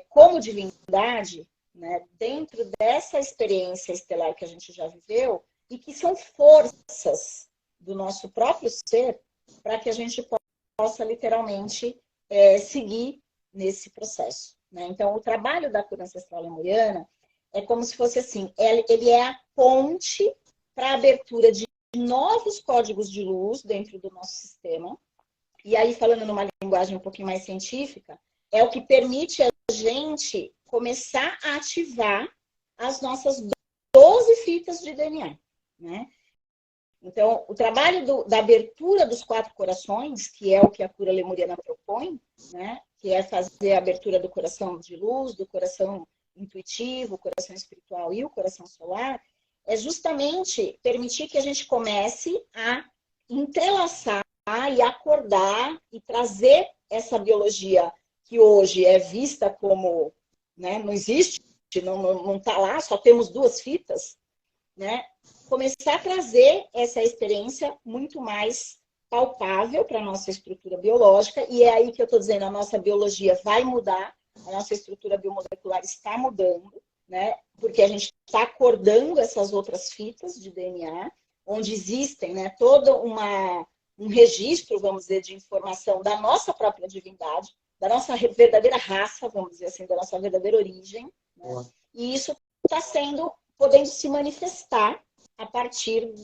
como divindade, né, dentro dessa experiência estelar que a gente já viveu e que são forças do nosso próprio ser para que a gente possa literalmente seguir nesse processo, né? Então, o trabalho da cura ancestral lemuriana é como se fosse assim, ele é a ponte para a abertura de novos códigos de luz dentro do nosso sistema. E aí, falando numa linguagem um pouquinho mais científica, é o que permite a gente começar a ativar as nossas 12 fitas de DNA, né? Então, o trabalho da abertura dos 4 corações, que é o que a cura lemuriana propõe, né? Que é fazer a abertura do coração de luz, do coração intuitivo, o coração espiritual e o coração solar, é justamente permitir que a gente comece a entrelaçar e acordar e trazer essa biologia que hoje é vista como, né, não existe, não está lá, só temos 2 fitas, né? Começar a trazer essa experiência muito mais palpável para a nossa estrutura biológica, e é aí que eu estou dizendo, a nossa biologia vai mudar, a nossa estrutura biomolecular está mudando, né? Porque a gente está acordando essas outras fitas de DNA, onde existem, né, todo um registro, vamos dizer, de informação da nossa própria divindade, da nossa verdadeira raça, vamos dizer assim, da nossa verdadeira origem, né? E isso está podendo se manifestar a partir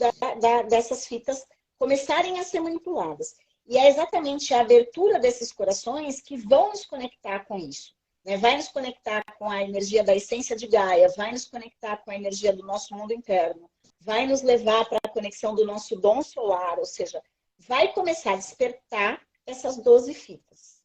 dessas fitas começarem a ser manipuladas. E é exatamente a abertura desses corações que vão nos conectar com isso, né? Vai nos conectar com a energia da essência de Gaia, vai nos conectar com a energia do nosso mundo interno, vai nos levar para a conexão do nosso dom solar, ou seja, vai começar a despertar essas 12 fitas.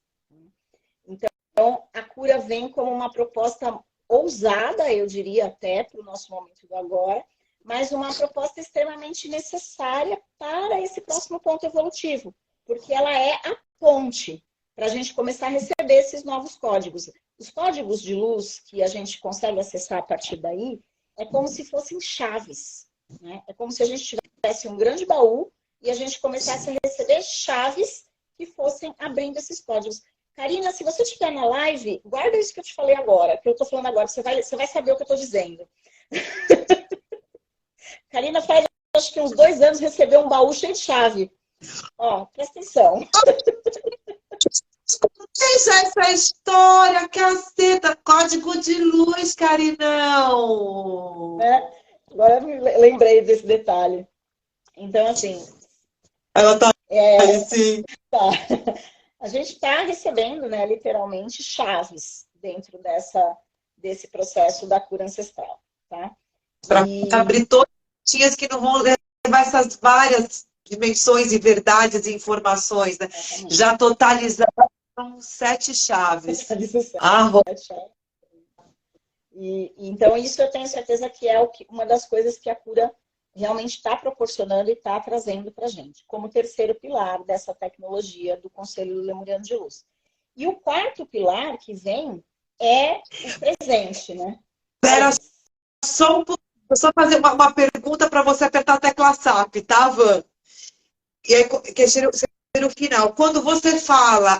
Então, a cura vem como uma proposta ousada, eu diria até, para o nosso momento do agora, mas uma proposta extremamente necessária para esse próximo ponto evolutivo, porque ela é a ponte para a gente começar a receber esses novos códigos. Os códigos de luz que a gente consegue acessar a partir daí é como se fossem chaves, né? É como se a gente tivesse um grande baú e a gente começasse a receber chaves que fossem abrindo esses códigos. Karina, se você estiver na live, guarda isso que eu te falei agora, que eu estou falando agora, você vai saber o que eu estou dizendo. Karina faz, acho que uns 2 anos, recebeu um baú cheio de chave. Ó, presta atenção. Veja essa história, caceta! Código de luz, Carinão! Né? Agora eu me lembrei desse detalhe. Então, assim... Ela tá aí, sim. Tá. A gente está recebendo, né, literalmente, chaves dentro desse processo da cura ancestral, tá? Para abrir todas as tinhas que não vão levar essas várias dimensões e verdades e informações, né? Já totalizaram 7 chaves. Então, isso eu tenho certeza que é uma das coisas que a cura realmente está proporcionando e está trazendo para a gente, como terceiro pilar dessa tecnologia do Conselho Lemuriano de Luz. E o 4º pilar que vem é o presente, né? Espera só um pouco, vou só fazer uma pergunta para você apertar a tecla SAP, tá, Van? E aí, que seria o final. Quando você fala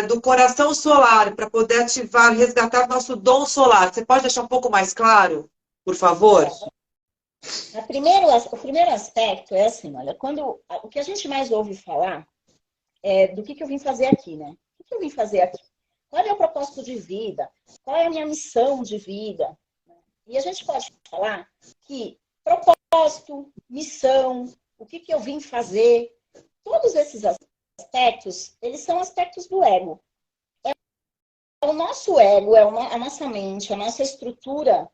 do coração solar, para poder ativar, resgatar nosso dom solar, você pode deixar um pouco mais claro, por favor? O primeiro aspecto é assim, olha, o que a gente mais ouve falar é do que eu vim fazer aqui, né? O que eu vim fazer aqui? Qual é o meu propósito de vida? Qual é a minha missão de vida? E a gente pode falar que propósito, missão, o que eu vim fazer, todos esses aspectos, eles são aspectos do ego. É o nosso ego, é a nossa mente, a nossa estrutura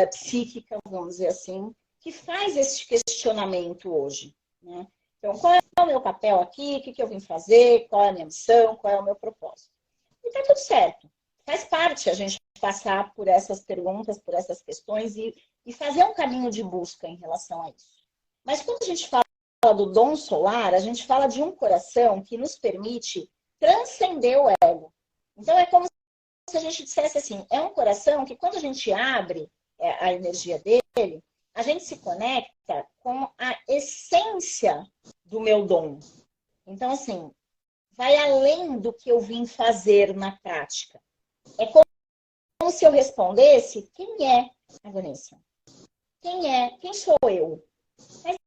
psíquica, vamos dizer assim, que faz esse questionamento hoje, né? Então, qual é o meu papel aqui? O que eu vim fazer? Qual é a minha missão? Qual é o meu propósito? E tá tudo certo. Faz parte a gente passar por essas perguntas, por essas questões e fazer um caminho de busca em relação a isso. Mas quando a gente fala do dom solar, a gente fala de um coração que nos permite transcender o ego. Então, é como se a gente dissesse assim, é um coração que quando a gente abre a energia dele, a gente se conecta com a essência do meu dom. Então, assim, vai além do que eu vim fazer na prática. É como se eu respondesse, quem é a Vanessa? Quem sou eu? Mas,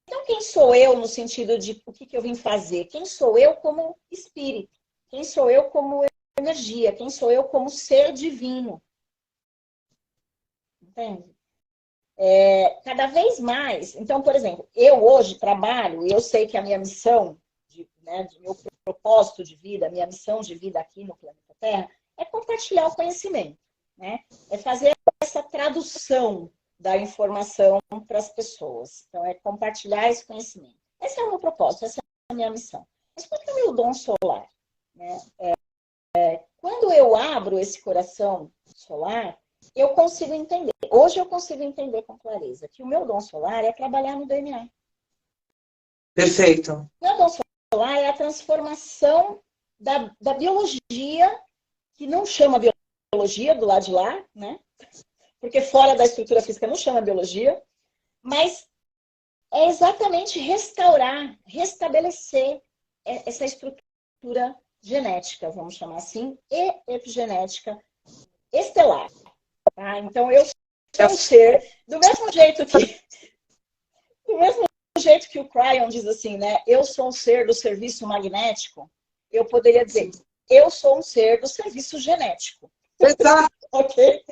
então, quem sou eu no sentido de o que eu vim fazer? Quem sou eu como espírito? Quem sou eu como energia? Quem sou eu como ser divino? Entende? cada vez mais... Então, por exemplo, eu hoje trabalho, e eu sei que a minha missão, de meu propósito de vida, a minha missão de vida aqui no planeta Terra, é compartilhar o conhecimento, né? É fazer essa tradução da informação para as pessoas. Então, é compartilhar esse conhecimento. Esse é o meu propósito, essa é a minha missão. Mas qual é o meu dom solar? Né? Quando eu abro esse coração solar, eu consigo entender. Hoje eu consigo entender com clareza que o meu dom solar é trabalhar no DNA. Perfeito. O meu dom solar é a transformação da biologia, que não chama biologia do lado de lá, né? Porque fora da estrutura física não chama biologia, mas é exatamente restaurar, restabelecer essa estrutura genética, vamos chamar assim, e epigenética estelar. Tá? Então, eu sou um ser, do mesmo jeito que o Cryon diz assim, né? Eu sou um ser do serviço magnético, eu poderia dizer, eu sou um ser do serviço genético. Exato. Ok?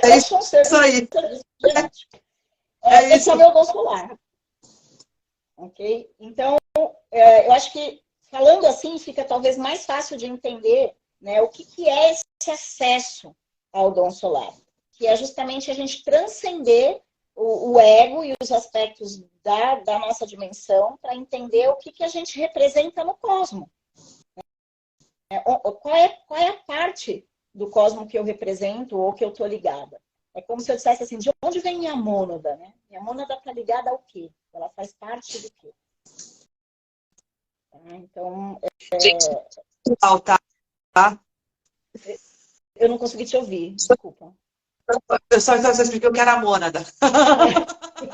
É Eu sou um ser do aí. serviço genético. É Esse isso. é o meu dom solar. Ok? Então, eu acho que falando assim fica talvez mais fácil de entender, né, o que é esse acesso ao dom solar, que é justamente a gente transcender o ego e os aspectos da nossa dimensão para entender o que a gente representa no cosmos. Qual é a parte do cosmos que eu represento ou que eu estou ligada? É como se eu dissesse assim, de onde vem minha mônada? Né? Minha mônada está ligada ao quê? Ela faz parte do quê? Então, Gente, tá? Eu não consegui te ouvir, desculpa. Eu só expliquei o que era a mônada.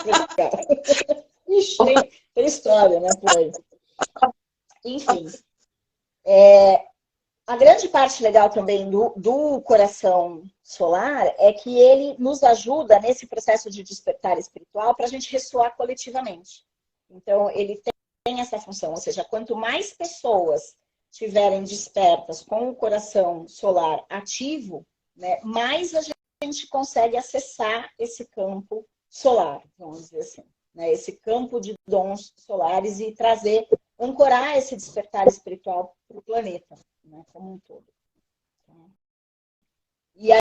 Legal. Ixi, tem história, né, por aí. Enfim, a grande parte legal também do coração solar é que ele nos ajuda nesse processo de despertar espiritual para a gente ressoar coletivamente. Então, ele tem essa função, ou seja, quanto mais pessoas estiverem despertas com o coração solar ativo, né, mais a gente consegue acessar esse campo solar, vamos dizer assim, né, esse campo de dons solares e trazer, ancorar esse despertar espiritual para o planeta, né, como um todo. E aí,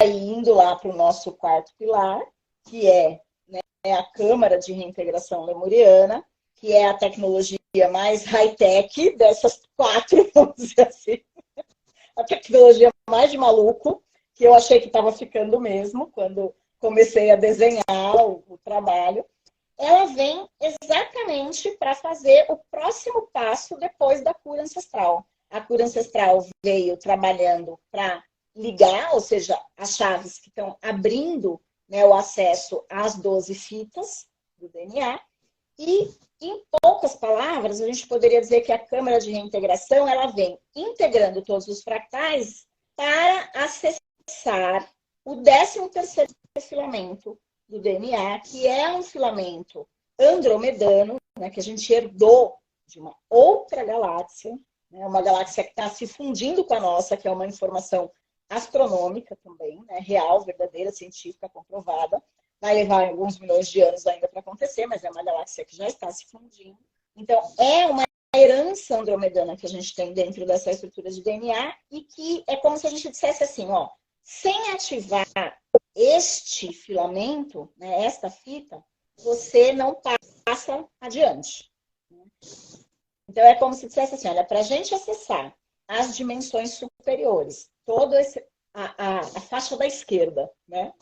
indo lá para o nosso quarto pilar, que é, né, a Câmara de Reintegração Lemuriana, que é a tecnologia mais high-tech dessas 4, vamos dizer assim. A tecnologia mais de maluco, que eu achei que estava ficando mesmo, quando comecei a desenhar o trabalho. Ela vem exatamente para fazer o próximo passo depois da cura ancestral. A cura ancestral veio trabalhando para ligar, ou seja, as chaves que estão abrindo, né, o acesso às 12 fitas do DNA. E, em poucas palavras, a gente poderia dizer que a Câmara de Reintegração ela vem integrando todos os fractais para acessar o 13º filamento do DNA, que é um filamento andromedano, né, que a gente herdou de uma outra galáxia, né, uma galáxia que está se fundindo com a nossa, que é uma informação astronômica também, né, real, verdadeira, científica, comprovada. Vai levar alguns milhões de anos ainda para acontecer, mas é uma galáxia que já está se fundindo. Então, é uma herança andromedana que a gente tem dentro dessa estrutura de DNA e que é como se a gente dissesse assim, ó, sem ativar este filamento, né, esta fita, você não passa adiante. Então, é como se dissesse assim, olha, para a gente acessar as dimensões superiores, todo a faixa da esquerda, né,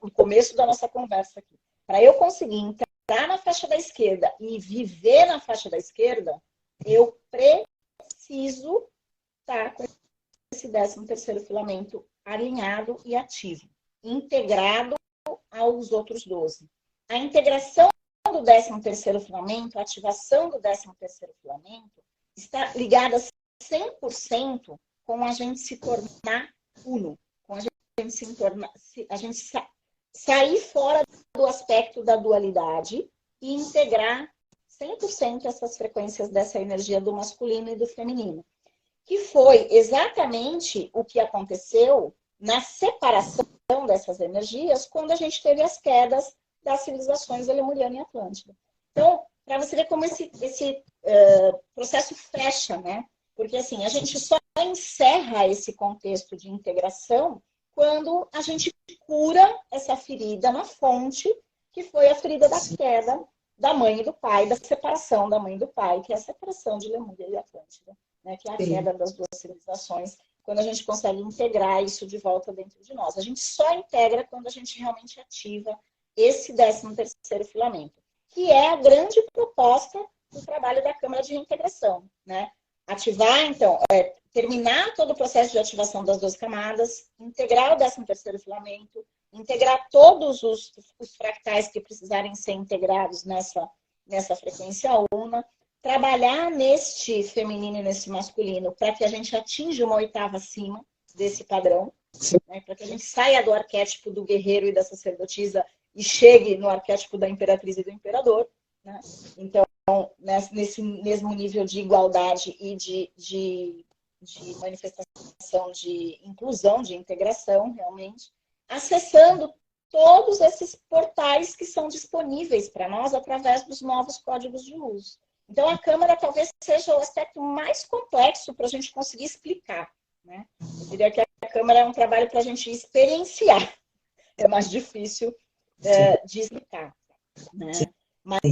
do começo da nossa conversa aqui. Para eu conseguir entrar na faixa da esquerda e viver na faixa da esquerda, eu preciso estar com esse 13º filamento alinhado e ativo, integrado aos outros 12. A integração do 13º filamento, a ativação do 13º filamento, está ligada 100% com a gente se tornar uno, com a gente se tornar, a gente sair fora do aspecto da dualidade e integrar 100% essas frequências dessa energia do masculino e do feminino. Que foi exatamente o que aconteceu na separação dessas energias quando a gente teve as quedas das civilizações lemuriana e atlântida. Então, para você ver como esse processo fecha, né? Porque assim, a gente só encerra esse contexto de integração quando a gente cura essa ferida na fonte, que foi a ferida da queda da mãe e do pai, da separação da mãe e do pai, que é a separação de Lemúria e Atlântida, né? Que é a queda das duas civilizações, quando a gente consegue integrar isso de volta dentro de nós. A gente só integra quando a gente realmente ativa esse 13º filamento, que é a grande proposta do trabalho da Câmara de Reintegração, né? Ativar, então, terminar todo o processo de ativação das 12 camadas, integrar o 13º filamento, integrar todos os fractais que precisarem ser integrados nessa frequência una, trabalhar neste feminino e nesse masculino para que a gente atinja uma oitava acima desse padrão, né, para que a gente saia do arquétipo do guerreiro e da sacerdotisa e chegue no arquétipo da imperatriz e do imperador, né? Então, nesse mesmo nível de igualdade e de manifestação de inclusão, de integração, realmente, acessando todos esses portais que são disponíveis para nós através dos novos códigos de uso. Então, a Câmara talvez seja o aspecto mais complexo para a gente conseguir explicar, né? Eu diria que a Câmara é um trabalho para a gente experienciar. É mais difícil de explicar, né? Mas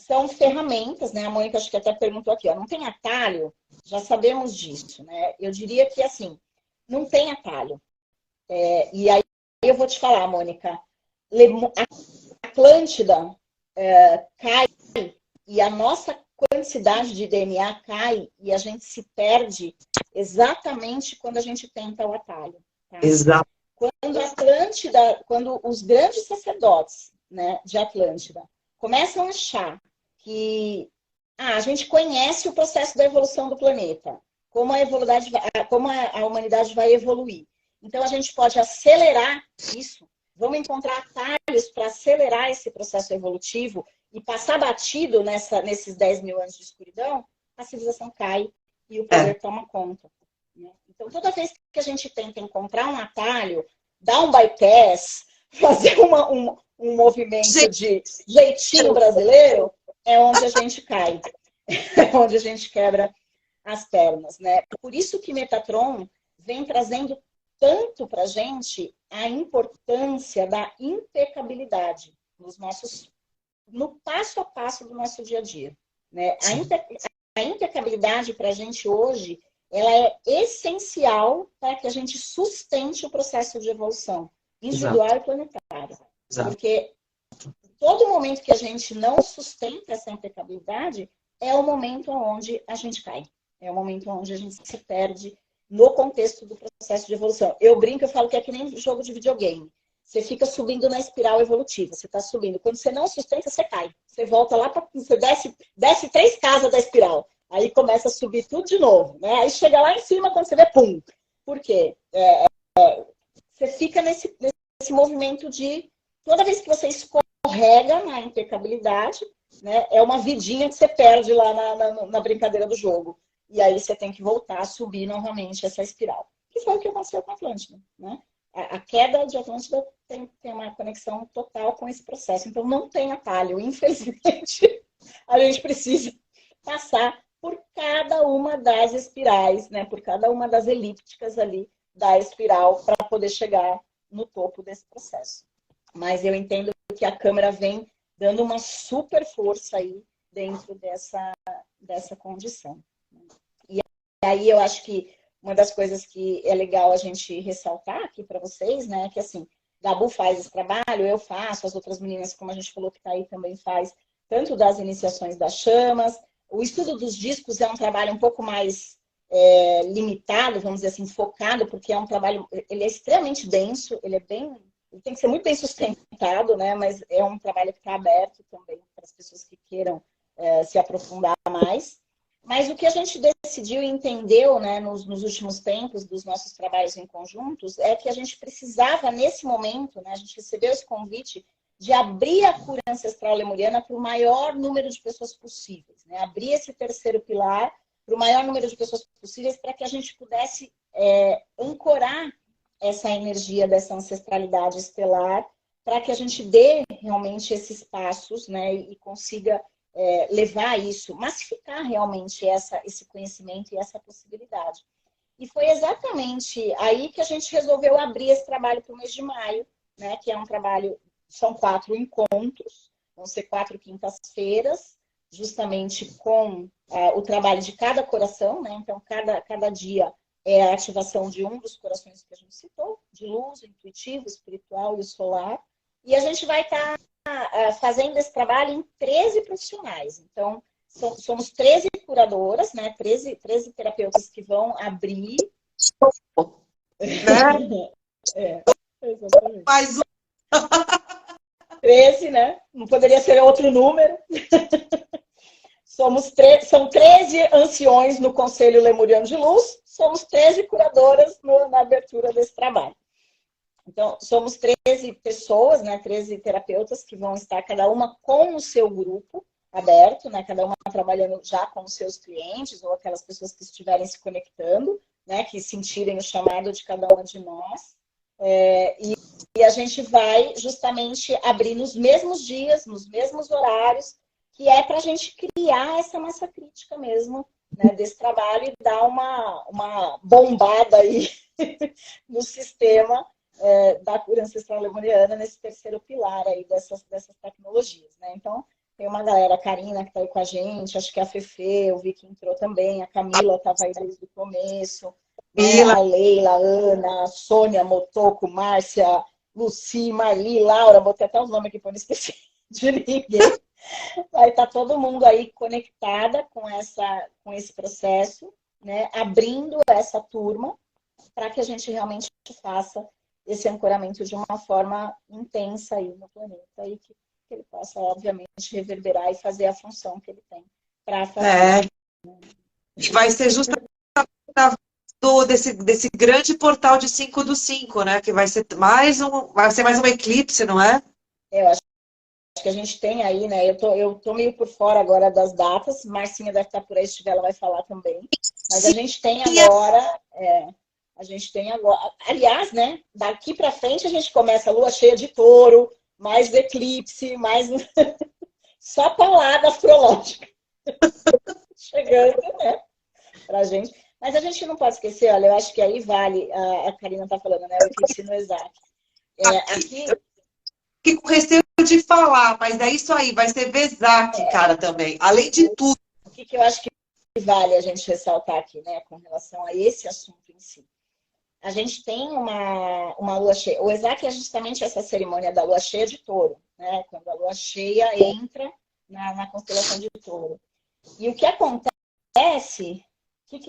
são ferramentas, né? A Mônica acho que até perguntou aqui, ó, não tem atalho? Já sabemos disso, né? Eu diria que, assim, não tem atalho. E aí eu vou te falar, Mônica, a Atlântida cai e a nossa quantidade de DNA cai e a gente se perde exatamente quando a gente tenta o atalho. Tá? Exato. Quando os grandes sacerdotes, né, de Atlântida começam a achar que a gente conhece o processo da evolução do planeta, como a humanidade vai evoluir. Então, a gente pode acelerar isso. Vamos encontrar atalhos para acelerar esse processo evolutivo e passar batido nesses 10 mil anos de escuridão, a civilização cai e o poder toma conta. Né? Então, toda vez que a gente tenta encontrar um atalho, dar um bypass, fazer um movimento de jeitinho brasileiro, é onde a gente cai. É onde a gente quebra as pernas. Né? Por isso que Metatron vem trazendo tanto para a gente a importância da impecabilidade no passo a passo do nosso dia a dia. Né? A impecabilidade para a gente hoje, ela é essencial para que a gente sustente o processo de evolução individual e planetária. Porque todo momento que a gente não sustenta essa impecabilidade é o momento onde a gente cai. É o momento onde a gente se perde no contexto do processo de evolução. Eu brinco, eu falo que é que nem jogo de videogame. Você fica subindo na espiral evolutiva. Você está subindo. Quando você não sustenta, você cai. Você volta lá, você desce 3 casas da espiral. Aí começa a subir tudo de novo. Né? Aí chega lá em cima, quando você vê, pum. Por quê? Você fica nesse movimento de... Toda vez que você escorrega na impecabilidade, né, é uma vidinha que você perde lá na brincadeira do jogo. E aí você tem que voltar a subir novamente essa espiral. Que foi o que aconteceu com a Atlântida. Né? A queda de Atlântida tem uma conexão total com esse processo. Então, não tem atalho. Infelizmente, a gente precisa passar por cada uma das espirais, né? Por cada uma das elípticas ali da espiral para poder chegar no topo desse processo. Mas eu entendo que a Câmara vem dando uma super força aí dentro dessa condição. E aí eu acho que uma das coisas que é legal a gente ressaltar aqui para vocês, né, que assim, Gabu faz esse trabalho, eu faço, as outras meninas, como a gente falou que está aí, também faz, tanto das iniciações das chamas. O estudo dos discos é um trabalho um pouco mais limitado, vamos dizer assim, focado, porque é um trabalho, ele é extremamente denso, ele tem que ser muito bem sustentado, né, mas é um trabalho que está aberto também para as pessoas que queiram se aprofundar mais. Mas o que a gente decidiu e entendeu, né, nos últimos tempos dos nossos trabalhos em conjuntos é que a gente precisava, nesse momento, né, a gente recebeu esse convite de abrir a cura ancestral lemuriana para o maior número de pessoas possíveis. Né? Abrir esse terceiro pilar para o maior número de pessoas possíveis para que a gente pudesse ancorar essa energia dessa ancestralidade estelar, para que a gente dê realmente esses passos, né, e consiga levar isso, massificar realmente esse conhecimento e essa possibilidade. E foi exatamente aí que a gente resolveu abrir esse trabalho para o mês de maio, né, que é um trabalho, são 4 encontros, vão ser 4 quintas-feiras, justamente com o trabalho de cada coração, né? Então, cada dia é a ativação de um dos corações que a gente citou, de luz, intuitivo, espiritual e solar. E a gente vai estar fazendo esse trabalho em 13 profissionais. Então, somos 13 curadoras, né? 13 terapeutas que vão abrir. Né? Exatamente. Mais um. 13, né? Não poderia ser outro número. São 13 anciões no Conselho Lemuriano de Luz, somos 13 curadoras na abertura desse trabalho. Então, somos 13 pessoas, né, 13 terapeutas que vão estar cada uma com o seu grupo aberto, né, cada uma trabalhando já com os seus clientes ou aquelas pessoas que estiverem se conectando, né, que sentirem o chamado de cada uma de nós. E a gente vai justamente abrir nos mesmos dias, nos mesmos horários, que é para a gente criar essa massa crítica mesmo, né, desse trabalho e dar uma bombada aí no sistema da cura ancestral lemuriana, nesse terceiro pilar aí dessas tecnologias, né? Então, tem uma galera, a Karina que está aí com a gente, acho que a Fefe, eu vi que entrou também, a Camila estava aí desde o começo, né? A Leila, a Ana, a Sônia, Motoko, Márcia, Luci, Marli, Laura, botei até os nomes aqui para não esquecer de ninguém. Vai estar todo mundo aí conectada com esse processo, né? Abrindo essa turma para que a gente realmente faça esse ancoramento de uma forma intensa aí no planeta e que ele possa, obviamente, reverberar e fazer a função que ele tem para fazer. Que vai ser justamente desse grande portal de 5 do 5, né? Que vai ser mais um eclipse, não é? Eu acho que a gente tem aí, né? Eu tô meio por fora agora das datas. Marcinha deve estar por aí, se estiver, ela vai falar também. Mas a gente tem agora. Aliás, né? Daqui para frente a gente começa a lua cheia de touro, mais eclipse, mais. Só paulada astrológica. Chegando, né? Pra gente. Mas a gente não pode esquecer, olha, eu acho que aí vale, a Karina está falando, né? O eclipse no exato. Aqui. Fiquei com receio de falar, mas é isso aí, vai ser Vesak, cara, também. Além de tudo. O que eu acho que vale a gente ressaltar aqui, né, com relação a esse assunto em si. A gente tem uma lua cheia. O Exac é justamente essa cerimônia da lua cheia de touro, né? Quando a lua cheia entra na constelação de touro. E o que acontece,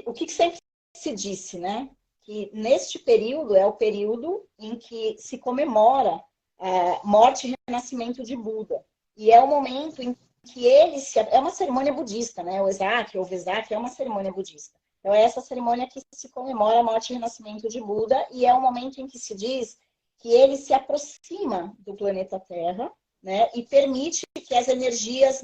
o que sempre se disse, né? Que neste período é o período em que se comemora a morte e renascimento de Buda. E é o momento em que é uma cerimônia budista, né? O Exac ou Vesak é uma cerimônia budista. Então, é essa cerimônia que se comemora a morte e renascimento de Buda, e é um momento em que se diz que ele se aproxima do planeta Terra, né, e permite que as energias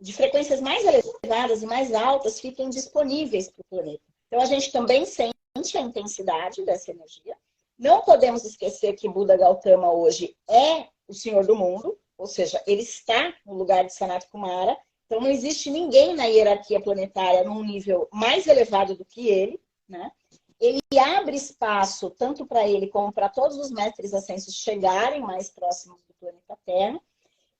de frequências mais elevadas e mais altas fiquem disponíveis para o planeta. Então, a gente também sente a intensidade dessa energia. Não podemos esquecer que Buda Gautama hoje é o senhor do mundo, ou seja, ele está no lugar de Sanat Kumara. Então, não existe ninguém na hierarquia planetária num nível mais elevado do que ele, né? Ele abre espaço tanto para ele como para todos os mestres ascensos chegarem mais próximos do planeta Terra.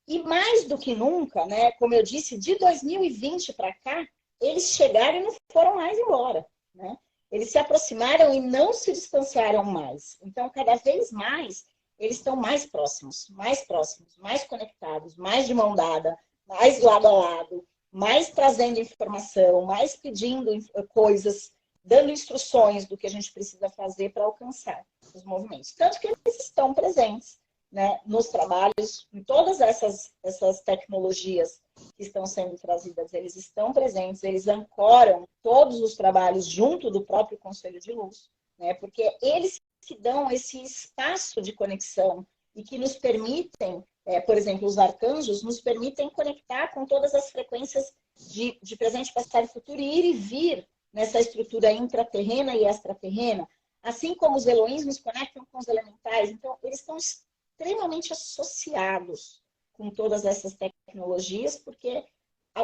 E mais do que nunca, né? Como eu disse, de 2020 para cá, eles chegaram e não foram mais embora, né? Eles se aproximaram e não se distanciaram mais. Então, cada vez mais, eles estão mais próximos, mais conectados, mais de mão dada, mais lado a lado, mais trazendo informação, mais pedindo coisas, dando instruções do que a gente precisa fazer para alcançar os movimentos. Tanto que eles estão presentes, né, nos trabalhos, em todas essas tecnologias que estão sendo trazidas, eles estão presentes, eles ancoram todos os trabalhos junto do próprio Conselho de Luz, né, porque eles que dão esse espaço de conexão e que nos permitem, por exemplo, os arcanjos nos permitem conectar com todas as frequências de presente, passado e futuro e ir e vir nessa estrutura intraterrena e extraterrena. Assim como os Elohims nos conectam com os elementais. Então, eles estão extremamente associados com todas essas tecnologias, porque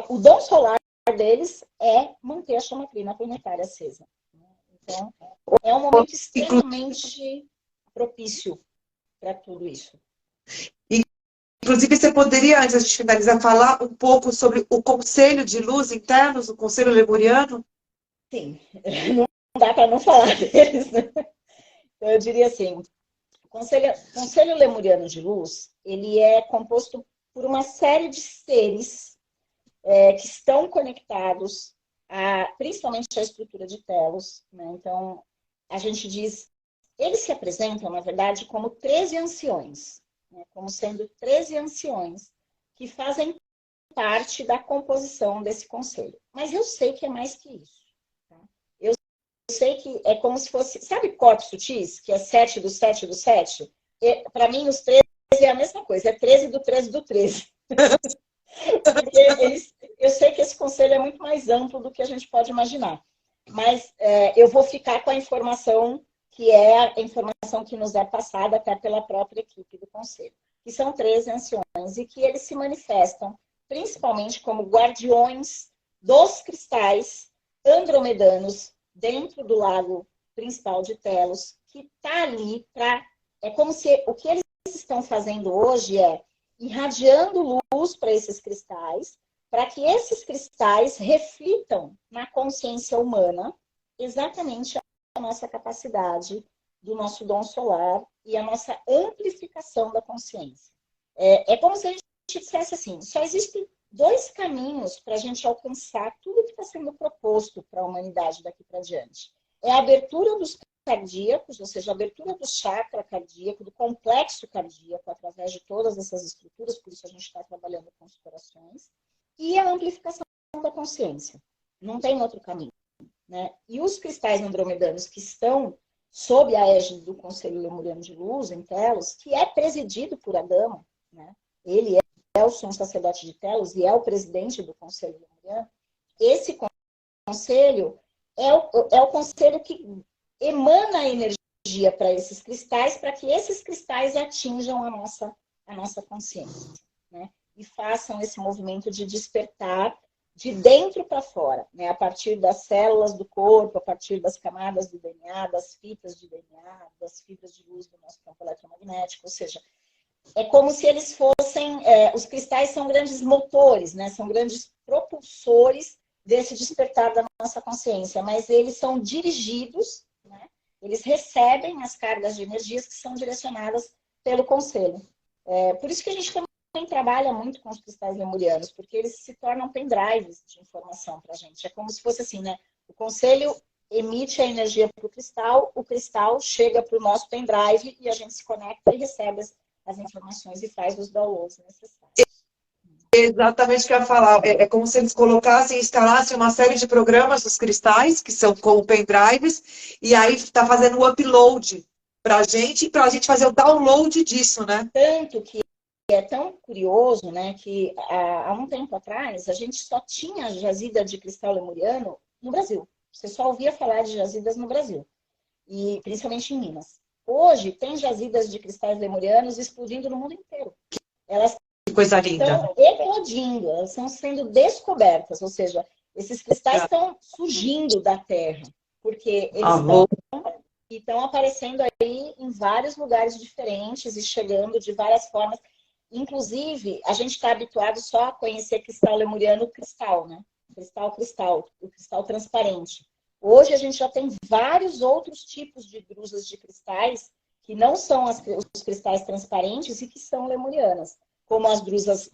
o dom solar deles é manter a chama trina planetária acesa. Então, é um momento extremamente propício para tudo isso. Inclusive, você poderia, antes de finalizar, falar um pouco sobre o Conselho de Luz Internos, o Conselho Lemuriano? Sim, não dá para não falar deles, né? Então, eu diria assim, o Conselho Lemuriano de Luz, ele é composto por uma série de seres que estão conectados, principalmente à estrutura de Telos, né? Então, a gente diz, eles se apresentam, na verdade, como 13 anciões, né? Como sendo 13 anciões que fazem parte da composição desse conselho. Mas eu sei que é mais que isso. Tá? Eu sei que é como se fosse, sabe corpos sutis, que é 7 do 7 do 7? Para mim, os 13 é a mesma coisa, é 13 do 13 do 13. Porque eu sei que esse conselho é muito mais amplo do que a gente pode imaginar. Mas eu vou ficar com a informação que é a informação que nos é passada até pela própria equipe do conselho, que são 13 anciões e que eles se manifestam principalmente como guardiões dos cristais andromedanos dentro do lago principal de Telos, que está ali para... É como se o que eles estão fazendo hoje é irradiando luz para esses cristais, para que esses cristais reflitam na consciência humana exatamente a nossa capacidade do nosso dom solar e a nossa amplificação da consciência. É como se a gente dissesse assim, só existem 2 caminhos para a gente alcançar tudo que está sendo proposto para a humanidade daqui para diante. É a abertura dos cardíacos, ou seja, a abertura do chakra cardíaco, do complexo cardíaco, através de todas essas estruturas, por isso a gente está trabalhando com os corações, e a amplificação da consciência. Não tem outro caminho. Né? E os cristais andromedanos que estão sob a égide do Conselho Lemuriano de Luz, em Telos, que é presidido por Adama, né? Ele é o sumo sacerdote de Telos e é o presidente do Conselho Lemuriano. Esse conselho é o conselho que emana energia para esses cristais, para que esses cristais atinjam a nossa consciência, né? E façam esse movimento de despertar de dentro para fora, né? A partir das células do corpo, a partir das camadas do DNA, das fitas de DNA, das fibras de luz do nosso campo eletromagnético, ou seja, é como se eles fossem, os cristais são grandes motores, né? São grandes propulsores desse despertar da nossa consciência, mas eles são dirigidos, né? Eles recebem as cargas de energias que são direcionadas pelo conselho. Por isso que a gente também trabalha muito com os cristais lemurianos, porque eles se tornam pendrives de informação para a gente. É como se fosse assim, né? O conselho emite a energia para o cristal chega para o nosso pendrive e a gente se conecta e recebe as informações e faz os downloads necessários. Exatamente o que eu ia falar. É como se eles colocassem, instalassem uma série de programas dos cristais, que são como pendrives, e aí está fazendo o upload para a gente fazer o download disso, né? Tanto que é tão curioso, né, que há um tempo atrás a gente só tinha jazida de cristal lemuriano no Brasil. Você só ouvia falar de jazidas no Brasil, e principalmente em Minas. Hoje tem jazidas de cristais lemurianos explodindo no mundo inteiro. Elas Que coisa linda. estão eclodindo, elas estão sendo descobertas, ou seja, esses cristais estão surgindo da Terra, porque eles estão aparecendo aí em vários lugares diferentes e chegando de várias formas. Inclusive, a gente está habituado só a conhecer cristal lemuriano cristal, né? Cristal, o cristal transparente. Hoje a gente já tem vários outros tipos de drusas de cristais que não são os cristais transparentes e que são lemurianas, como as drusas,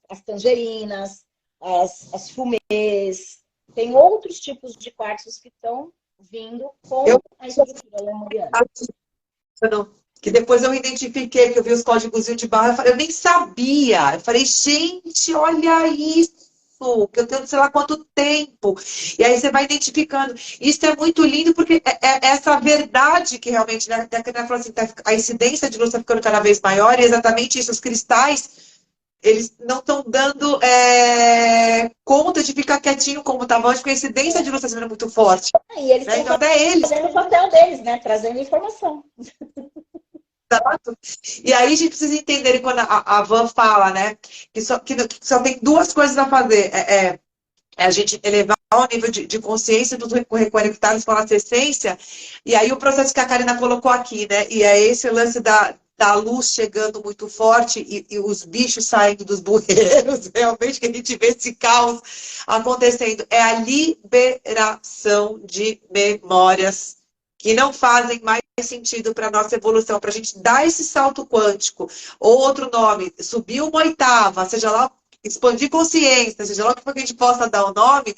as tangerinas, as fumês. Tem outros tipos de quartzos que estão vindo com a estrutura lemuriana. Que depois eu identifiquei, que eu vi os códigos de barra, eu nem sabia. Eu falei, gente, olha isso, que eu tenho sei lá quanto tempo. E aí você vai identificando. Isso é muito lindo, porque é essa verdade que realmente, né, assim, a incidência de luz está ficando cada vez maior, e exatamente isso, os cristais eles não estão dando conta de ficar quietinho como estava antes, porque a incidência de luz está sendo muito forte. E eles Né? estão Então, até eles. fazendo o papel deles, né? Trazendo informação. E aí a gente precisa entender, quando a Van fala, né, que só tem duas coisas a fazer. É a gente elevar o nível de consciência dos reconectados com a nossa essência, e aí o processo que a Karina colocou aqui, né? E é esse lance da luz chegando muito forte e os bichos saindo dos bueiros, realmente, que a gente vê esse caos acontecendo. É a liberação de memórias que não fazem mais sentido para a nossa evolução, para a gente dar esse salto quântico, ou outro nome, subir uma oitava, seja lá, expandir consciência, seja lá o que for que a gente possa dar o nome,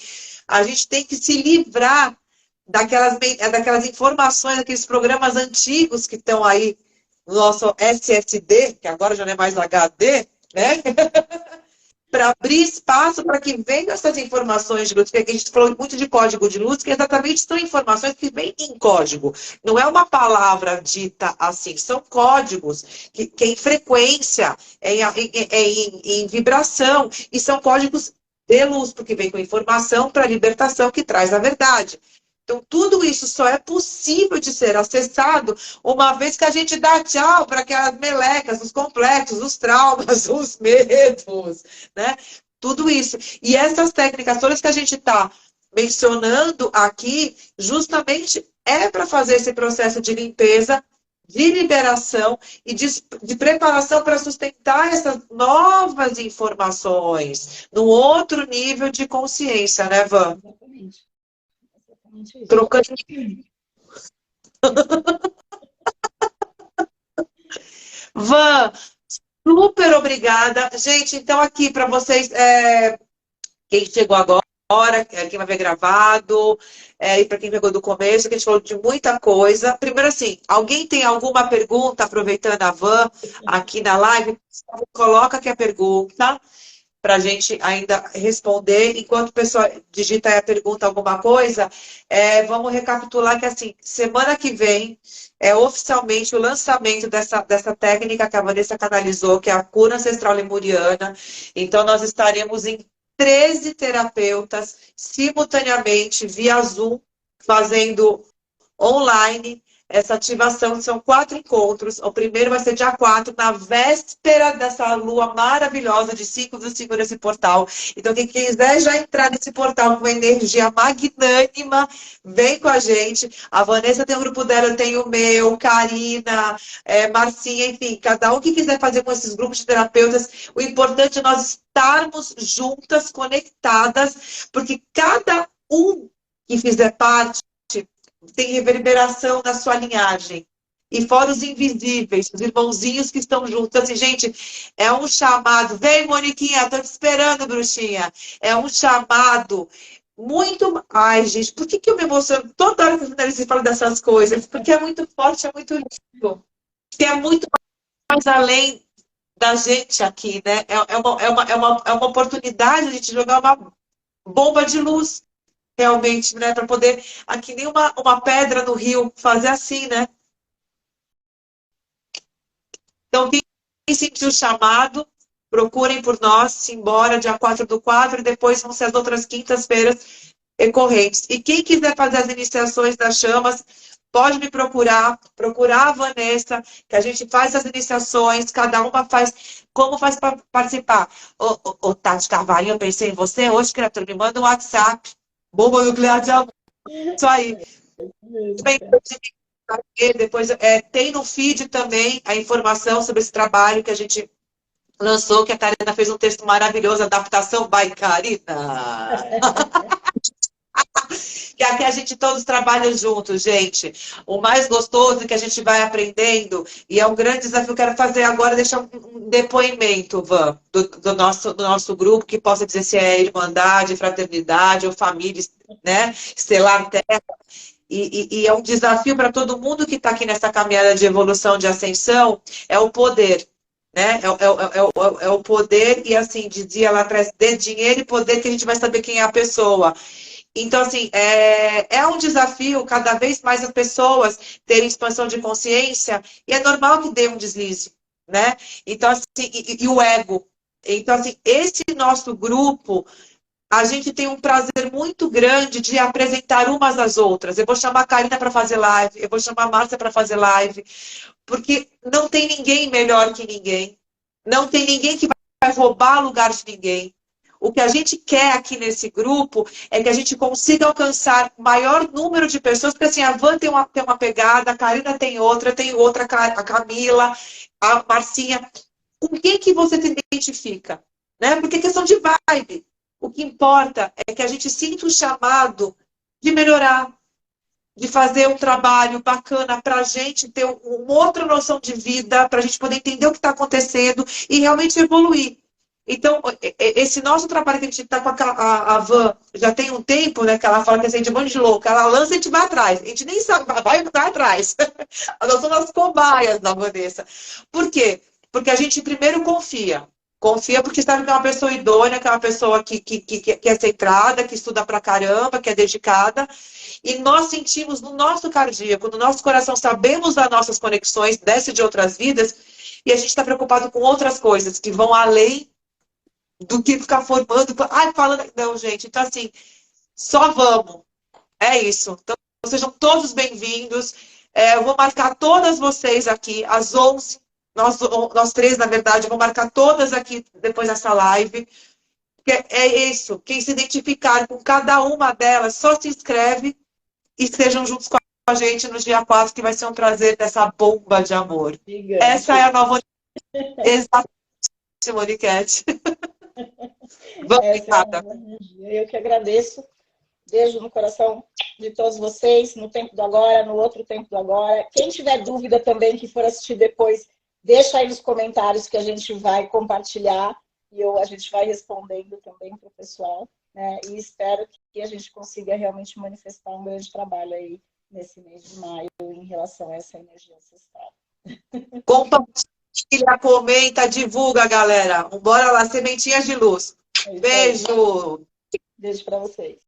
a gente tem que se livrar daquelas informações, daqueles programas antigos que estão aí no nosso SSD, que agora já não é mais HD, né? Para abrir espaço para que venham essas informações de luz, porque a gente falou muito de código de luz, que exatamente são informações que vêm em código. Não é uma palavra dita assim, são códigos que em frequência, em vibração, e são códigos de luz, porque vem com informação para a libertação que traz a verdade. Então, tudo isso só é possível de ser acessado uma vez que a gente dá tchau para aquelas melecas, os complexos, os traumas, os medos, né? Tudo isso. E essas técnicas todas que a gente está mencionando aqui, justamente é para fazer esse processo de limpeza, de liberação e de preparação para sustentar essas novas informações num outro nível de consciência, né, Van? Exatamente. Exatamente isso. Trocando. Van, super obrigada. Gente, então aqui para vocês, quem chegou agora, quem vai ver gravado, e para quem pegou do começo, que a gente falou de muita coisa. Primeiro assim, alguém tem alguma pergunta, aproveitando a Van aqui na live? Coloca aqui a pergunta para a gente ainda responder. Enquanto o pessoal digita aí a pergunta, alguma coisa, vamos recapitular que, assim, semana que vem é oficialmente o lançamento dessa técnica que a Vanessa canalizou, que é a cura ancestral lemuriana. Então, nós estaremos em 13 terapeutas simultaneamente via Zoom, fazendo online essa ativação. São 4 encontros. O primeiro vai ser dia 4, na véspera dessa lua maravilhosa de 5 do 5 nesse portal. Então, quem quiser já entrar nesse portal com energia magnânima, vem com a gente. A Vanessa tem o grupo dela, eu tenho o meu, Karina, Marcinha, enfim, cada um que quiser fazer com esses grupos de terapeutas. O importante é nós estarmos juntas, conectadas, porque cada um que fizer parte tem reverberação na sua linhagem. E fora os invisíveis, os irmãozinhos que estão juntos. Então, assim, gente, é um chamado. Vem, Moniquinha, tô te esperando, bruxinha. É um chamado muito... Ai, gente, por que eu me emociono toda hora que eu finalizo e falo dessas coisas? Porque é muito forte, é muito lindo. Que é muito mais além da gente aqui, né? É uma oportunidade de a gente jogar uma bomba de luz, realmente, né? Para poder, aqui nem uma pedra no rio, fazer assim, né? Então, quem sentiu o chamado, procurem por nós, simbora, dia 4/4, e depois vão ser as outras quintas-feiras recorrentes. E quem quiser fazer as iniciações das chamas, pode me procurar a Vanessa, que a gente faz as iniciações, cada uma faz. Como faz para participar? Ô, Tati Carvalho, eu pensei em você hoje, criatura, me manda um WhatsApp. Bomba nuclear de amor. Isso aí. Depois tem no feed também a informação sobre esse trabalho que a gente lançou, que a Karina fez um texto maravilhoso, adaptação by Karina. Que aqui a gente todos trabalha juntos, gente. O mais gostoso é que a gente vai aprendendo, e é um grande desafio. Quero fazer agora, deixar um depoimento, Van, do nosso grupo, que possa dizer se é irmandade, fraternidade ou família, né? Estelar Terra. E é um desafio para todo mundo que está aqui nessa caminhada de evolução, de ascensão, é o poder. Né? É o poder, e assim, dizia lá atrás, de dinheiro e poder, que a gente vai saber quem é a pessoa. Então, assim, é um desafio cada vez mais as pessoas terem expansão de consciência, e é normal que dê um deslize, né? Então, assim, e o ego, Então, assim, esse nosso grupo, a gente tem um prazer muito grande de apresentar umas às outras. Eu vou chamar a Karina para fazer live, eu vou chamar a Márcia para fazer live, porque não tem ninguém melhor que ninguém. Não tem ninguém que vai roubar lugar de ninguém. O que a gente quer aqui nesse grupo é que a gente consiga alcançar o maior número de pessoas, porque assim, a Van tem uma pegada, a Karina tem outra, a Camila, a Marcinha. Com quem que você se identifica? Né? Porque é questão de vibe. O que importa é que a gente sinta o chamado de melhorar, de fazer um trabalho bacana para a gente ter uma outra noção de vida, para a gente poder entender o que está acontecendo e realmente evoluir. Então, esse nosso trabalho que a gente está com a Van já tem um tempo, né? Que ela fala que é de um monte de louca. Ela lança e a gente vai atrás. A gente nem sabe, vai atrás. Nós somos as cobaias da Vanessa. Por quê? Porque a gente primeiro confia. Confia porque sabe que é uma pessoa idônea, que é uma pessoa que é centrada, que estuda pra caramba, que é dedicada. E nós sentimos no nosso cardíaco, no nosso coração, sabemos das nossas conexões, dessa de outras vidas, e a gente está preocupado com outras coisas que vão além do que ficar formando. Ai, falando. Não, gente. Então, assim, só vamos. É isso. Então, sejam todos bem-vindos. Eu vou marcar todas vocês aqui às 11. Nós três, na verdade, vou marcar todas aqui depois dessa live. É isso. Quem se identificar com cada uma delas, só se inscreve e estejam juntos com a gente no dia 4, que vai ser um prazer dessa bomba de amor. Gigante. Essa é a nova. Exatamente, Moniquete. Eu que agradeço. Beijo no coração de todos vocês, no tempo do agora, no outro tempo do agora. Quem tiver dúvida também, que for assistir depois, deixa aí nos comentários que a gente vai compartilhar e a gente vai respondendo também para o pessoal, né? E espero que a gente consiga realmente manifestar um grande trabalho aí nesse mês de maio em relação a essa energia ancestral. Compartilha, comenta, divulga, galera. Bora lá, sementinhas de luz. Beijo! Beijo para vocês.